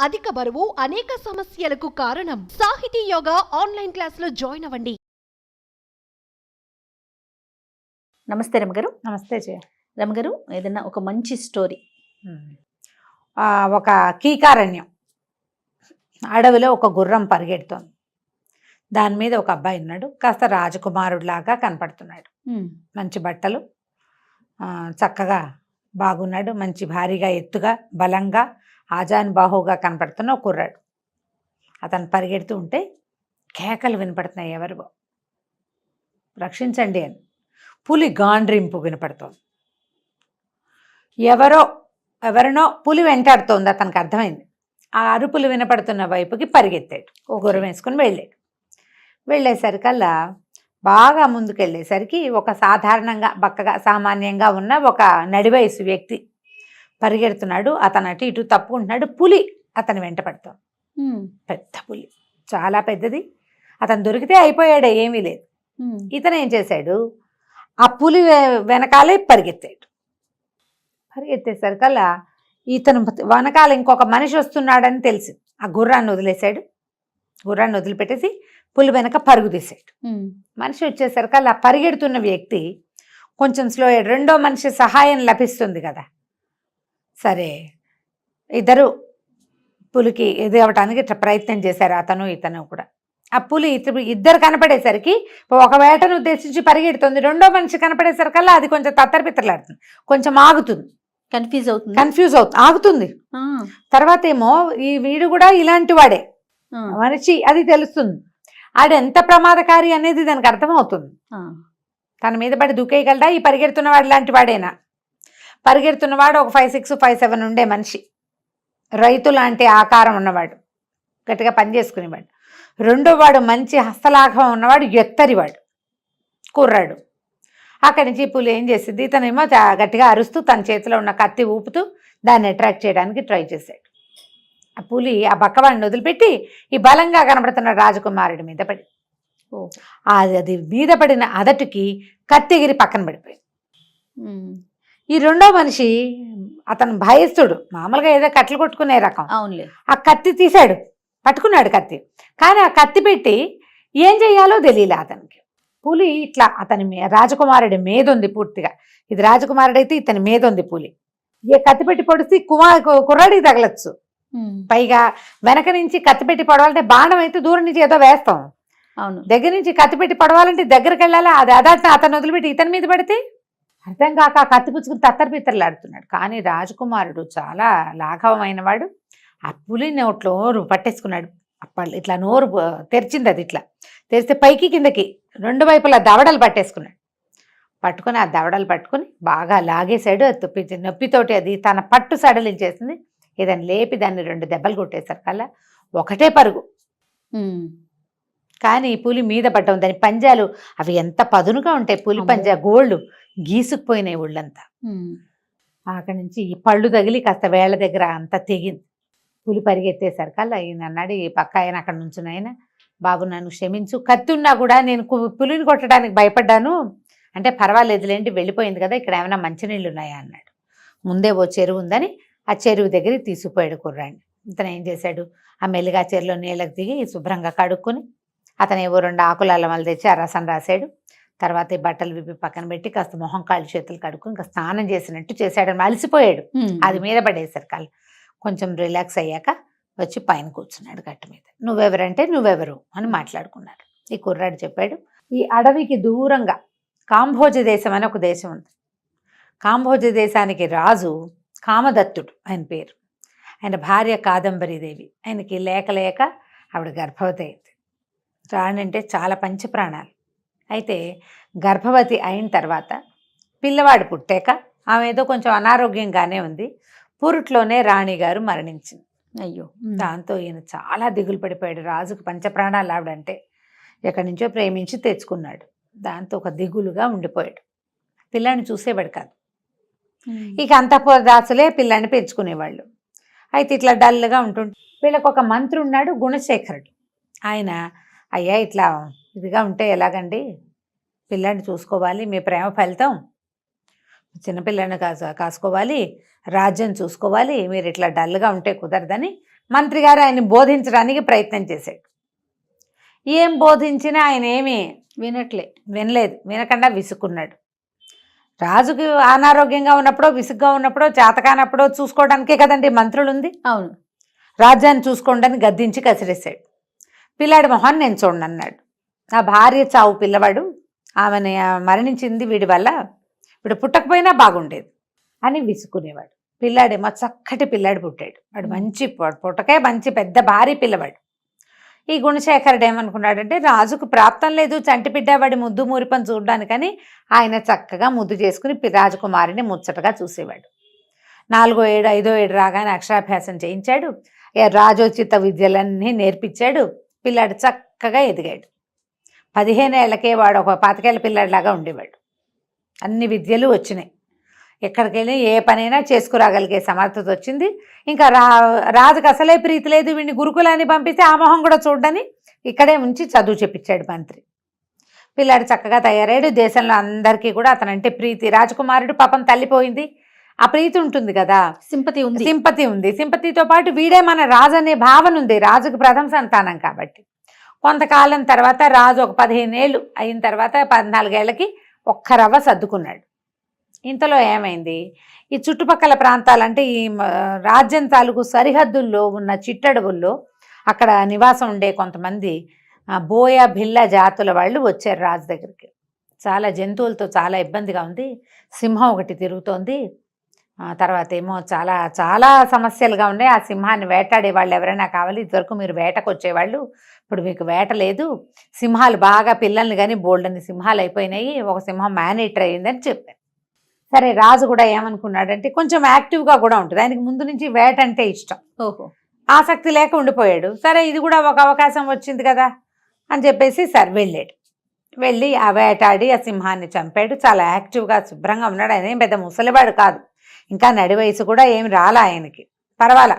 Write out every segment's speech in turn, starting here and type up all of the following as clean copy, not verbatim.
అధిక బరువు అనేక సమస్యలకు కారణం. సాహితీ యోగా ఆన్లైన్ క్లాసులో జాయిన్ అవ్వండి. నమస్తే రమగారు. నమస్తే జయ. రమగారు, ఏదైనా ఒక మంచి స్టోరీ. ఒక కీకారణ్యం అడవిలో ఒక గుర్రం పరిగెడుతోంది. దాని మీద ఒక అబ్బాయి ఉన్నాడు, కాస్త రాజకుమారుడిలాగా కనపడుతున్నాడు. మంచి బట్టలు, చక్కగా బాగున్నాడు, మంచి భారీగా ఎత్తుగా బలంగా ఆజానుబాహుగా కనపడుతున్న ఒక కుర్రాడు. అతను పరిగెడుతూ ఉంటే కేకలు వినపడుతున్నాయి, ఎవరివో రక్షించండి అని. పులి గాండ్రింపు వినపడుతోంది. ఎవరినో పులి వెంటాడుతోంది. అతనికి అర్థమైంది. ఆ అరుపులు వినపడుతున్న వైపుకి పరిగెత్తాడు. ఓ గుర్రం వేసుకుని వెళ్ళేసరికల్లా బాగా ముందుకెళ్ళేసరికి ఒక సాధారణంగా బక్కగా సామాన్యంగా ఉన్న ఒక నడివయసు వ్యక్తి పరిగెడుతున్నాడు. అతను అటు ఇటు తప్పుకుంటున్నాడు. పులి అతను వెంట పడుతోంది. పెద్ద పులి, చాలా పెద్దది. అతను దొరికితే అయిపోయాడే, ఏమీ లేదు. ఇతను ఏం చేశాడు, ఆ పులి వెనకాలే పరిగెత్తేసరికల్లా ఇతను వెనకాల ఇంకొక మనిషి వస్తున్నాడని తెలిసి ఆ గుర్రాన్ని వదిలేశాడు. గుర్రాన్ని వదిలిపెట్టేసి పులి వెనక పరుగు తీసాడు. మనిషి వచ్చేసరికల్లా పరిగెడుతున్న వ్యక్తి కొంచెం స్లో అయ్యాడు. రెండో మనిషి సహాయం లభిస్తుంది కదా. సరే, ఇద్దరు పులికి ఎదవటానికి ప్రయత్నం చేశారు, అతను ఇతను కూడా. ఆ పులి ఇద్దరు కనపడేసరికి ఒక వేటను ఉద్దేశించి పరిగెడుతుంది. రెండో మనిషి కనపడేసరికల్లా అది కొంచెం తత్తరపిత్తలాడుతుంది, కొంచెం ఆగుతుంది, కన్ఫ్యూజ్ అవుతుంది, ఆగుతుంది. తర్వాత ఏమో ఈ వీడు కూడా ఇలాంటి వాడే మనిషి, అది తెలుస్తుంది. ఆడెంత ప్రమాదకారి అనేది దానికి అర్థమవుతుంది. తన మీద పడి దూకేయగలడా ఈ పరిగెడుతున్నవాడు? లాంటి వాడేనా? పరిగెడుతున్నవాడు ఒక 5'6", 5'7" ఉండే మనిషి, రైతు లాంటి ఆకారం ఉన్నవాడు, గట్టిగా పనిచేసుకునేవాడు. రెండో వాడు మంచి హస్తలాఘవం ఉన్నవాడు, ఎత్తరివాడు, కుర్రాడు. అక్కడి నుంచి పులి ఏం చేసింది, ఇతనేమో గట్టిగా అరుస్తూ తన చేతిలో ఉన్న కత్తి ఊపుతూ దాన్ని అట్రాక్ట్ చేయడానికి ట్రై చేశాడు. ఆ పులి ఆ బక్కవాడిని వదిలిపెట్టి ఈ బలంగా కనబడుతున్న రాజకుమారుడి మీద పడి, అది మీద పడిన అదటికి కత్తి ఎగిరి పక్కన పడిపోయింది. ఈ రెండో మనిషి అతను భయస్తుడు, మామూలుగా ఏదో కట్టెలు కొట్టుకునే రకం. అవునులే. ఆ కత్తి తీశాడు, పట్టుకున్నాడు కత్తి. కానీ ఆ కత్తి పెట్టి ఏం చెయ్యాలో తెలియలే అతనికి. పులి ఇట్లా అతని రాజకుమారుడి మీద ఉంది పూర్తిగా. ఇది రాజకుమారుడైతే ఇతని మీద ఉంది పులి. ఏ కత్తి పెట్టి పొడిసి కుర్రాడికి తగలచ్చు. పైగా వెనక నుంచి కత్తి పెట్టి పడవాలంటే బాణం అయితే దూరం నుంచి ఏదో వేస్తాం, అవును. దగ్గర నుంచి కత్తి పెట్టి పడవాలంటే దగ్గరికి వెళ్ళాలి. అది అతను వదిలిపెట్టి ఇతని మీద పడితే అర్థం కాక ఆ కత్తి పుచ్చుకుని తత్తరపిత్తరలాడుతున్నాడు. కానీ రాజకుమారుడు చాలా లాఘవమైన వాడు. ఆ పులి నోట్లో పట్టేసుకున్నాడు. అప్పళ్ళు ఇట్లా నోరు తెరిచింది, అది ఇట్లా తెరిస్తే పైకి కిందకి రెండు వైపులా దవడలు పట్టేసుకున్నాడు. పట్టుకుని ఆ దవడలు పట్టుకుని బాగా లాగేశాడు. అది తొప్పించి నొప్పితోటి అది తన పట్టు సడలించేసింది. ఏదైనా లేపి దాన్ని 2 దెబ్బలు కొట్టేశారు కల్లా ఒకటే పరుగు. కానీ పులి మీద పడ్డం, దాని పంజాలు అవి ఎంత పదునుగా ఉంటాయి, పులి పంజా గోళ్ళు గీసుకుపోయినాయి ఒళ్ళంతా. అక్కడి నుంచి ఈ పళ్ళు తగిలి కాస్త వేళ్ల దగ్గర అంతా తెగింది. పులి పరిగెత్తేసరికల్లా ఈయన అన్నాడు, ఈ పక్క ఆయన అక్కడ నుంచుని, ఆయన బాబు నన్ను క్షమించు, కత్తి ఉన్నా కూడా నేను పులిని కొట్టడానికి భయపడ్డాను అంటే పర్వాలేదులేండి, వెళ్ళిపోయింది కదా, ఇక్కడ ఏమైనా మంచినీళ్ళు ఉన్నాయా అన్నాడు. ముందే ఓ చెరువు ఉందని ఆ చెరువు దగ్గరికి తీసుకుపోయాడు కుర్రాడిని. ఇతను ఏం చేశాడు, ఆ మెల్లిగా చెరువులో నీళ్ళకి దిగి శుభ్రంగా కడుక్కొని అతను ఏవో 2 ఆకుల అల్లమలు తెచ్చి ఆ రసం రాశాడు. తర్వాత ఈ బట్టలు విప్పి పక్కన పెట్టి కాస్త మొహం కాళ్ళు చేతులు కడుక్కొని ఇంకా స్నానం చేసినట్టు చేశాడు. అలసిపోయాడు. అది మీద పడేసరికి కొంచెం రిలాక్స్ అయ్యాక వచ్చి పైన కూర్చున్నాడు గట్టు మీద. నువ్వెవరంటే నువ్వెవరు అని మాట్లాడుకున్నాడు. ఈ కుర్రాడు చెప్పాడు, ఈ అడవికి దూరంగా కాంభోజ దేశం అని ఒక దేశం ఉంది. కాంభోజ దేశానికి రాజు కామదత్తుడు ఆయన పేరు. ఆయన భార్య కాదంబరీదేవి. ఆయనకి లేక ఆవిడ గర్భవతి అయింది. రాణంటే చాలా పంచప్రాణాలు. అయితే గర్భవతి అయిన తర్వాత పిల్లవాడు పుట్టాక ఆమె ఏదో కొంచెం అనారోగ్యంగానే ఉంది. పురుట్లోనే రాణిగారు మరణించింది. అయ్యో. దాంతో ఈయన చాలా దిగులు పడిపోయాడు. రాజుకు పంచప్రాణాలు ఆవిడంటే ఎక్కడి నుంచో ప్రేమించి తెచ్చుకున్నాడు. దాంతో ఒక దిగులుగా ఉండిపోయాడు. పిల్లాన్ని చూసేవాడు కాదు. ఇక అంతఃపురదాసులే పిల్లాన్ని పెంచుకునేవాళ్ళు. అయితే ఇట్లా డల్గా ఉంటుంటే వీళ్ళకి ఒక మంత్రి ఉన్నాడు, గుణశేఖరుడు. ఆయన, అయ్యా ఇట్లా ఇదిగా ఉంటే ఎలాగండి, పిల్లాన్ని చూసుకోవాలి, మీ ప్రేమ ఫలితం చిన్నపిల్లని కాసుకోవాలి, రాజ్యం చూసుకోవాలి, మీరు ఇట్లా డల్గా ఉంటే కుదరదని మంత్రి గారు ఆయన బోధించడానికి ప్రయత్నం చేశాడు. ఏం బోధించినా ఆయన ఏమీ వినలేదు. వినకుండా విసుక్కున్నాడు. రాజుకి అనారోగ్యంగా ఉన్నప్పుడో విసుగ్గా ఉన్నప్పుడో చేతకానప్పుడో చూసుకోవడానికే కదండి మంత్రులు ఉంది. అవును. రాజ్యాన్ని చూసుకోండి గద్దించి కసిరేశాడు. పిల్లాడి మొహాన్ని నేను చూడండి అన్నాడు. నా భార్య చావు పిల్లవాడు, ఆమెని మరణించింది వీడి వల్ల, వీడు పుట్టకపోయినా బాగుండేది అని విసుక్కునేవాడు. పిల్లాడేమో చక్కటి పిల్లాడు పుట్టాడు. వాడు మంచి పుట్టకే మంచి పెద్ద భారీ పిల్లవాడు. ఈ గుణశేఖరుడు ఏమనుకున్నాడంటే రాజుకు ప్రాప్తం లేదు చంటి బిడ్డ వాడి ముద్దు మూరిపని చూడడానికని ఆయన చక్కగా ముద్దు చేసుకుని రాజకుమారిని ముచ్చటగా చూసేవాడు. 4వ ఏడు 5వ ఏడు రాగానే అక్షరాభ్యాసం చేయించాడు. రాజోచిత విద్యలన్నీ నేర్పించాడు. పిల్లాడు చక్కగా ఎదిగాడు. 15 ఏళ్లకే వాడు ఒక 25 ఏళ్ల పిల్లాడిలాగా ఉండేవాడు. అన్ని విద్యలు వచ్చినాయి. ఎక్కడికి వెళ్ళి ఏ పనైనా చేసుకురాగలిగే సమర్థత వచ్చింది. ఇంకా రాజుకు అసలే ప్రీతి లేదు. వీడిని గురుకులాన్ని పంపిస్తే ఆ మొహం కూడా చూడని ఇక్కడే ఉంచి చదువు చెప్పించాడు మంత్రి. పిల్లాడు చక్కగా తయారయ్యాడు. దేశంలో అందరికీ కూడా అతనంటే ప్రీతి. రాజకుమారుడు పాపం తల్లిపోయింది, ఆ ప్రీతి ఉంటుంది కదా, సింపతి ఉంది. సింపతితో పాటు వీడే మన రాజు అనే భావన ఉంది. రాజుకు ప్రథమ సంతానం కాబట్టి. కొంతకాలం తర్వాత రాజు ఒక 15 ఏళ్ళు అయిన తర్వాత 14 ఏళ్ళకి ఒక్క రవ్వ సర్దుకున్నాడు. ఇంతలో ఏమైంది, ఈ చుట్టుపక్కల ప్రాంతాలంటే ఈ రాజ్యం తాలూకు సరిహద్దుల్లో ఉన్న చిట్టడవుల్లో అక్కడ నివాసం ఉండే కొంతమంది బోయ భిల్ల జాతుల వాళ్ళు వచ్చారు రాజు దగ్గరికి. చాలా జంతువులతో చాలా ఇబ్బందిగా ఉంది. సింహం ఒకటి తిరుగుతోంది. తర్వాత ఏమో చాలా చాలా సమస్యలుగా ఉన్నాయి. ఆ సింహాన్ని వేటాడే వాళ్ళు ఎవరైనా కావాలి. ఇదివరకు మీరు వేటకు వచ్చేవాళ్ళు, ఇప్పుడు మీకు వేట లేదు. సింహాలు బాగా పిల్లల్ని కానీ బోల్డని సింహాలు అయిపోయినాయి. ఒక సింహం మేనేటర్ అయ్యిందని చెప్పారు. సరే రాజు కూడా ఏమనుకున్నాడంటే కొంచెం యాక్టివ్గా కూడా ఉంటుంది. ఆయనకి ముందు నుంచి వేట అంటే ఇష్టం. ఆసక్తి లేక ఉండిపోయాడు. సరే ఇది కూడా ఒక అవకాశం వచ్చింది కదా అని చెప్పేసి సరే వెళ్ళాడు. వెళ్ళి ఆ వేటాడి ఆ సింహాన్ని చంపాడు. చాలా యాక్టివ్గా శుభ్రంగా ఉన్నాడు. ఆయన ఏం పెద్ద ముసలివాడు కాదు, ఇంకా నడి వయసు కూడా ఏమి రాలా ఆయనకి, పర్వాలా.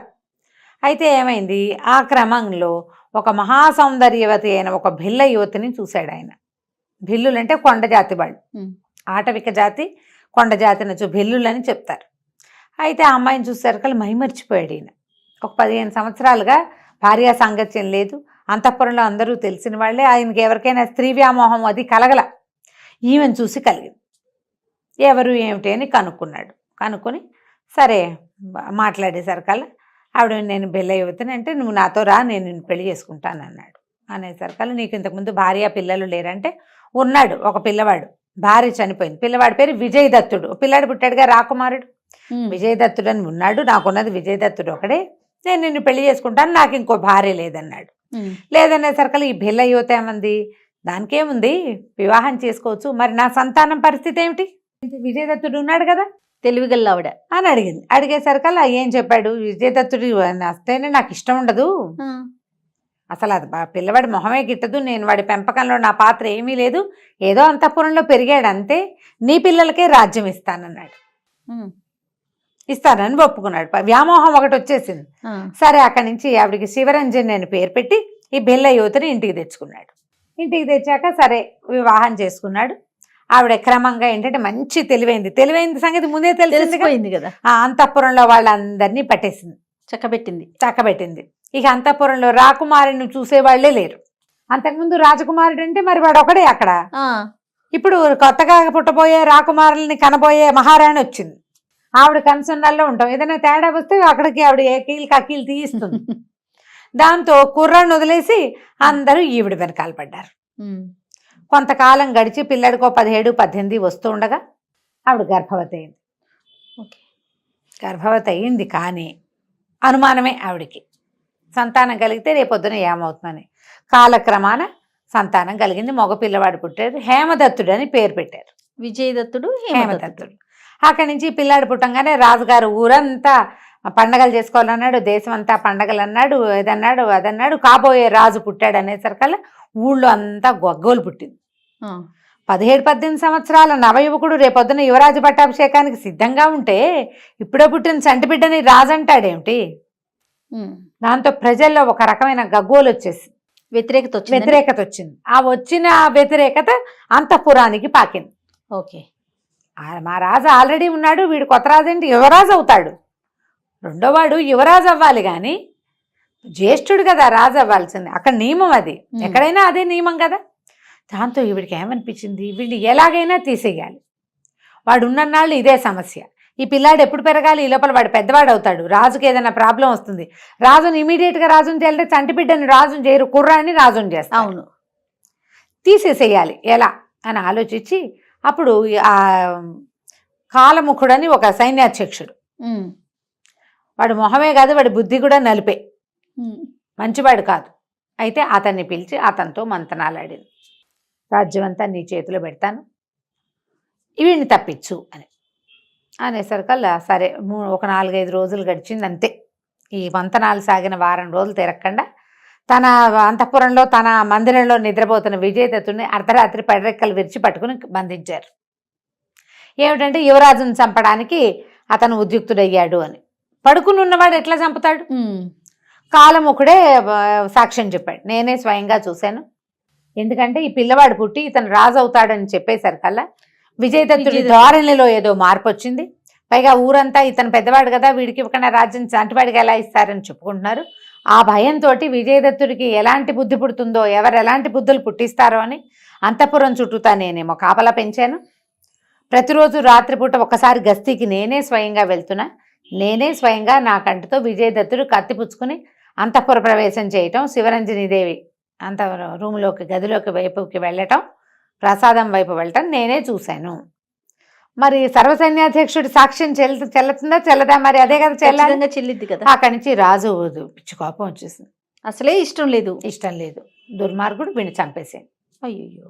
అయితే ఏమైంది, ఆ క్రమంలో ఒక మహాసౌందర్యవతి అయిన ఒక భిల్ల యువతిని చూశాడు ఆయన. భిల్లులంటే కొండ జాతి వాళ్ళు, ఆటవిక జాతి కొండ జాతి నచ్చు భిల్లులని చెప్తారు. అయితే ఆ అమ్మాయిని చూసేసరికి మైమర్చిపోయాడు ఈయన. ఒక 15 సంవత్సరాలుగా భార్యా సాంగత్యం లేదు. అంతఃపురంలో అందరూ తెలిసిన వాళ్ళే. ఆయనకి ఎవరికైనా స్త్రీ వ్యామోహం అది కలగల. ఈమెను చూసి కలిగింది. ఎవరు ఏమిటి అని కనుక్కున్నాడు. కనుక్కొని సరే మాట్లాడేసరికల్లా ఆవిడ నేను బెల్ల యువతిని అంటే నువ్వు నాతో రా, నేను నిన్ను పెళ్లి చేసుకుంటాను అన్నాడు. అనేసరికల్లా నీకు ఇంతకుముందు భార్య పిల్లలు లేరంటే ఉన్నాడు ఒక పిల్లవాడు, భార్య చనిపోయింది. పిల్లవాడి పేరు విజయదత్తుడు. పిల్లాడు పుట్టాడుగా రాకుమారుడు, విజయదత్తుడు అని ఉన్నాడు. నాకున్నది విజయదత్తుడు ఒకడే, నేను నిన్ను పెళ్లి చేసుకుంటాను, నాకు ఇంకో భార్య లేదన్నాడు. లేదనేసరికల్లా ఈ బెల్ల యువత ఏమంది, దానికేముంది వివాహం చేసుకోవచ్చు, మరి నా సంతానం పరిస్థితి ఏమిటి, విజయదత్తుడు ఉన్నాడు కదా తెలివిగల్ల ఆవిడ అని అడిగింది. అడిగేసరికల్లా ఏం చెప్పాడు, విజయదత్తుడు వస్తేనే నాకు ఇష్టం ఉండదు, అసలు అది పిల్లవాడి మొహమే గిట్టదు, నేను వాడి పెంపకంలో నా పాత్ర ఏమీ లేదు, ఏదో అంతఃపురంలో పెరిగాడు అంతే, నీ పిల్లలకే రాజ్యం ఇస్తానన్నాడు. ఇస్తానని ఒప్పుకున్నాడు. వ్యామోహం ఒకటి వచ్చేసింది. సరే అక్కడి నుంచి ఆవిడికి శివరంజన్ అని పేరు పెట్టి ఈ బెల్ల యువతిని ఇంటికి తెచ్చుకున్నాడు. ఇంటికి తెచ్చాక సరే వివాహం చేసుకున్నాడు. ఆవిడ క్రమంగా ఏంటంటే మంచి తెలివైంది సంగతి ముందే తెలిసింది కదా. ఆ అంతఃపురంలో వాళ్ళందరినీ పట్టేసింది, చక్కబెట్టింది. ఇక అంతఃపురంలో రాకుమారుని చూసేవాళ్లే లేరు. అంతకుముందు రాజకుమారుడు అంటే మరి వాడు ఒకడే అక్కడ. ఇప్పుడు కొత్తగా పుట్టబోయే రాకుమారుల్ని కనబోయే మహారాణి వచ్చింది. ఆవిడ కన్సన్నల్లో ఉంటాం, ఏదైనా తేడా వస్తే అక్కడికి ఆవిడ కకీలు తీయిస్తుంది. దాంతో కుర్రాన్ని వదిలేసి అందరూ ఈవిడ వెనకాల పడ్డారు. కొంతకాలం గడిచి పిల్లడికో 17-18 వస్తూ ఉండగా ఆవిడ గర్భవతి అయింది. గర్భవతి అయింది కానీ అనుమానమే ఆవిడికి, సంతానం కలిగితే రేపొద్దున ఏమవుతుందని. కాలక్రమాన సంతానం కలిగింది, మగ పిల్లవాడు పుట్టాడు. హేమదత్తుడు అని పేరు పెట్టారు. విజయదత్తుడు హేమదత్తుడు. అక్కడి నుంచి పిల్లాడు పుట్టంగానే రాజుగారు ఊరంతా పండగలు చేసుకోవాలన్నాడు, దేశం అంతా పండగలు అన్నాడు, ఇదన్నాడు అదన్నాడు. కాబోయే రాజు పుట్టాడు అనేసరికల్లా ఊళ్ళో అంతా గొగ్గోలు పుట్టింది. 17-18 సంవత్సరాల నవయువకుడు రేపొద్దున యువరాజు పట్టాభిషేకానికి సిద్ధంగా ఉంటే ఇప్పుడే పుట్టిన చంటి బిడ్డని రాజు అంటాడేమిటి? దాంతో ప్రజల్లో ఒక రకమైన గగ్గోలు వచ్చేసి వ్యతిరేకత వచ్చింది. ఆ వచ్చిన వ్యతిరేకత అంతఃపురానికి పాకింది. మా రాజు ఆల్రెడీ ఉన్నాడు, వీడు కొత్త రాజు అంటే యువరాజు అవుతాడు, రెండోవాడు యువరాజు అవ్వాలి కానీ జ్యేష్ఠుడు కదా రాజు అవ్వాల్సింది, అక్కడ నియమం అది, ఎక్కడైనా అదే నియమం కదా. దాంతో ఈవిడికి ఏమనిపించింది, వీడిని ఎలాగైనా తీసేయాలి, వాడు ఉన్నన్నాళ్ళు ఇదే సమస్య, ఈ పిల్లాడు ఎప్పుడు పెరగాలి, ఈ లోపల వాడు పెద్దవాడు అవుతాడు, రాజుకి ఏదైనా ప్రాబ్లం వస్తుంది, రాజుని ఇమీడియట్గా రాజుని చేయాలంటే చంటిబిడ్డని రాజుని చేయరు, కుర్రాన్ని రాజుని చేస్తారు, అవును, తీసేసేయాలి ఎలా అని ఆలోచించి అప్పుడు ఆ కాలముఖుడని ఒక సైన్యాధ్యక్షుడు, వాడు మొహమే కాదు వాడి బుద్ధి కూడా నలిపే, మంచివాడు కాదు, అయితే అతన్ని పిలిచి అతనితో మంతనాలాడింది. రాజ్యం అంతా నీ చేతిలో పెడతాను, వీడిని తప్పించు అని అనేసరికల్లా సరే ఒక 4-5 రోజులు గడిచింది అంతే. ఈ మంతనాలు సాగిన వారం రోజులు తిరగకుండా తన అంతఃపురంలో తన మందిరంలో నిద్రపోతున్న విజయదత్తుని అర్ధరాత్రి పడరెక్కలు విరిచి పట్టుకుని బంధించారు. ఏమిటంటే యువరాజును చంపడానికి అతను ఉద్యుక్తుడయ్యాడు అని. పడుకుని ఉన్నవాడు ఎట్లా చంపుతాడు? కాలముఖుడే సాక్ష్యం చెప్పాడు, నేనే స్వయంగా చూశాను, ఎందుకంటే ఈ పిల్లవాడు పుట్టి ఇతను రాజు అవుతాడని చెప్పేసరికల్లా విజయదత్తుడి ధోరణిలో ఏదో మార్పు వచ్చింది. పైగా ఊరంతా ఇతను పెద్దవాడు కదా, వీడికి ఇవ్వకుండా రాజ్యం చంటివాడికి ఎలా ఇస్తారని చెప్పుకుంటున్నారు. ఆ భయంతో విజయదత్తుడికి ఎలాంటి బుద్ధి పుడుతుందో, ఎవరు ఎలాంటి బుద్ధులు పుట్టిస్తారో అని అంతఃపురం చుట్టూతా నేనేమో కాపలా పెంచాను. ప్రతిరోజు రాత్రిపూట ఒకసారి గస్తీకి నేనే స్వయంగా వెళ్తున్నా, నేనే స్వయంగా నా కంటితో విజయదత్తుడు కత్తిపుచ్చుకుని అంతఃపుర ప్రవేశం చేయటం, శివరంజనీదేవి అంత రూమ్లోకి గదిలోకి వైపుకి వెళ్ళటం, ప్రసాదం వైపు వెళ్ళటం నేనే చూశాను. మరి సర్వసైన్యాధ్యక్షుడి సాక్ష్యం చెల్లుతుందా చెల్లదా? మరి అదే కదా చెల్లంగా చెల్లిద్ది కదా. అక్కడి నుంచి రాజు పిచ్చి కోపం వచ్చేసింది, అసలే ఇష్టం లేదు, దుర్మార్గుడు వీడిని చంపేసాను. అయ్యో,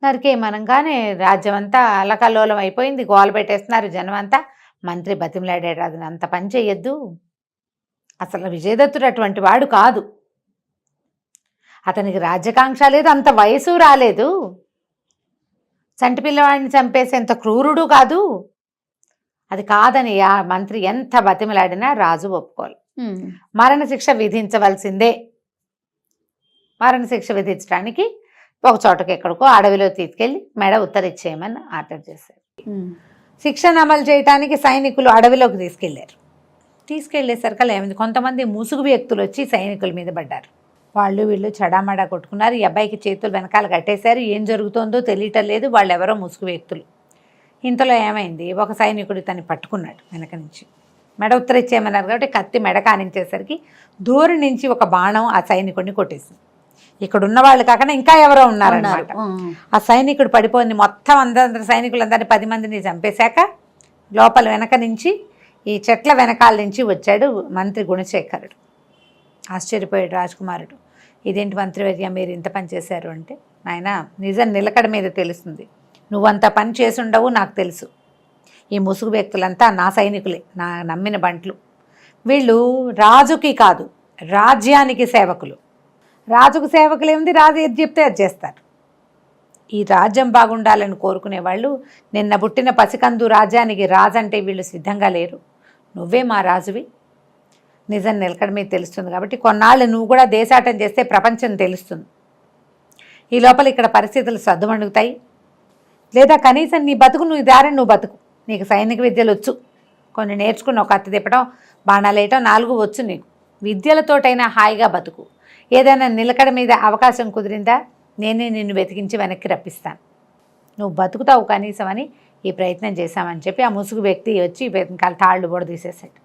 నరికేయమనగానే రాజ్యం అంతా అల్లకల్లోలం అయిపోయింది, గోల పెట్టేస్తున్నారు జనం అంతా. మంత్రి బతిమలాడాడు, అది అంత పని చెయ్యొద్దు, అసలు విజయదత్తుడు అటువంటి వాడు కాదు, అతనికి రాజ్యకాంక్ష లేదు, అంత వయసు రాలేదు, చంటి పిల్లవాడిని చంపేసేంత క్రూరుడు కాదు, అది కాదని ఆ మంత్రి ఎంత బతిమలాడినా రాజు ఒప్పుకోవాలి. మరణశిక్ష విధించవలసిందే. మరణశిక్ష విధించడానికి ఒక చోటకి ఎక్కడికో అడవిలో తీసుకెళ్లి మెడ ఉత్తరిచ్చేయమని ఆర్డర్ చేశారు. శిక్షను అమలు చేయడానికి సైనికులు అడవిలోకి తీసుకెళ్లేసరికి ఏమైంది, కొంతమంది ముసుగు వ్యక్తులు వచ్చి సైనికుల మీద పడ్డారు. వాళ్ళు వీళ్ళు చెడామడా కొట్టుకున్నారు, ఈ అబ్బాయికి చేతులు వెనకాల కట్టేశారు, ఏం జరుగుతుందో తెలియటం లేదు, వాళ్ళు ఎవరో ముసుగు వ్యక్తులు. ఇంతలో ఏమైంది, ఒక సైనికుడు తను పట్టుకున్నాడు వెనక నుంచి, మెడ ఉత్తరిచ్చేయమన్నారు కాబట్టి కత్తి మెడ కానించేసరికి దూరం నుంచి ఒక బాణం ఆ సైనికుడిని కొట్టేసింది. ఇక్కడ ఉన్న వాళ్ళు కాకుండా ఇంకా ఎవరో ఉన్నారన్నమాట. ఆ సైనికుడు పడిపోయింది, మొత్తం అందరి సైనికులందరినీ 10 మందిని చంపేశాక లోపల వెనక నుంచి ఈ చెట్ల వెనకాల నుంచి వచ్చాడు మంత్రి గుణశేఖరుడు. ఆశ్చర్యపోయాడు రాజకుమారుడు, ఇదేంటి మంత్రివర్య మీరు ఇంత పని చేశారు అంటే, నాయన నిజం నిలకడ మీద తెలుస్తుంది, నువ్వంత పని చేసుండవు నాకు తెలుసు, ఈ ముసుగు వ్యక్తులంతా నా సైనికులే, నా నమ్మిన బంట్లు, వీళ్ళు రాజుకి కాదు రాజ్యానికి సేవకులు, రాజుకు సేవకులు ఏముంది, రాజు ఏది చెప్తే అది చేస్తారు, ఈ రాజ్యం బాగుండాలని కోరుకునే వాళ్ళు నిన్న పుట్టిన పసికందు రాజ్యానికి రాజంటే వీళ్ళు సిద్ధంగా లేరు, నువ్వే మా రాజువి, నిజం నిలకడ మీద తెలుస్తుంది కాబట్టి కొన్నాళ్ళు నువ్వు కూడా దేశాటం చేస్తే ప్రపంచం తెలుస్తుంది, ఈ లోపల ఇక్కడ పరిస్థితులు సద్దుమణుగుతాయి, లేదా కనీసం నీ బతుకు నువ్వు దారిని నువ్వు బతుకు, నీకు సైనిక విద్యలు వచ్చు, కొన్ని నేర్చుకుని ఒక కత్తి తిప్పడం బాణాలు వేయటం 4 వచ్చు, నీకు విద్యలతోటైనా హాయిగా బతుకు, ఏదైనా నిలకడ మీద అవకాశం కుదిరిందా నేనే నిన్ను వెతికించి వెనక్కి రప్పిస్తాను, నువ్వు బతుకుతావు కనీసం అని ఈ ప్రయత్నం చేశామని చెప్పి ఆ ముసుగు వ్యక్తి వచ్చి వెనకాల తాళ్ళు కూడా తీసేశాడు.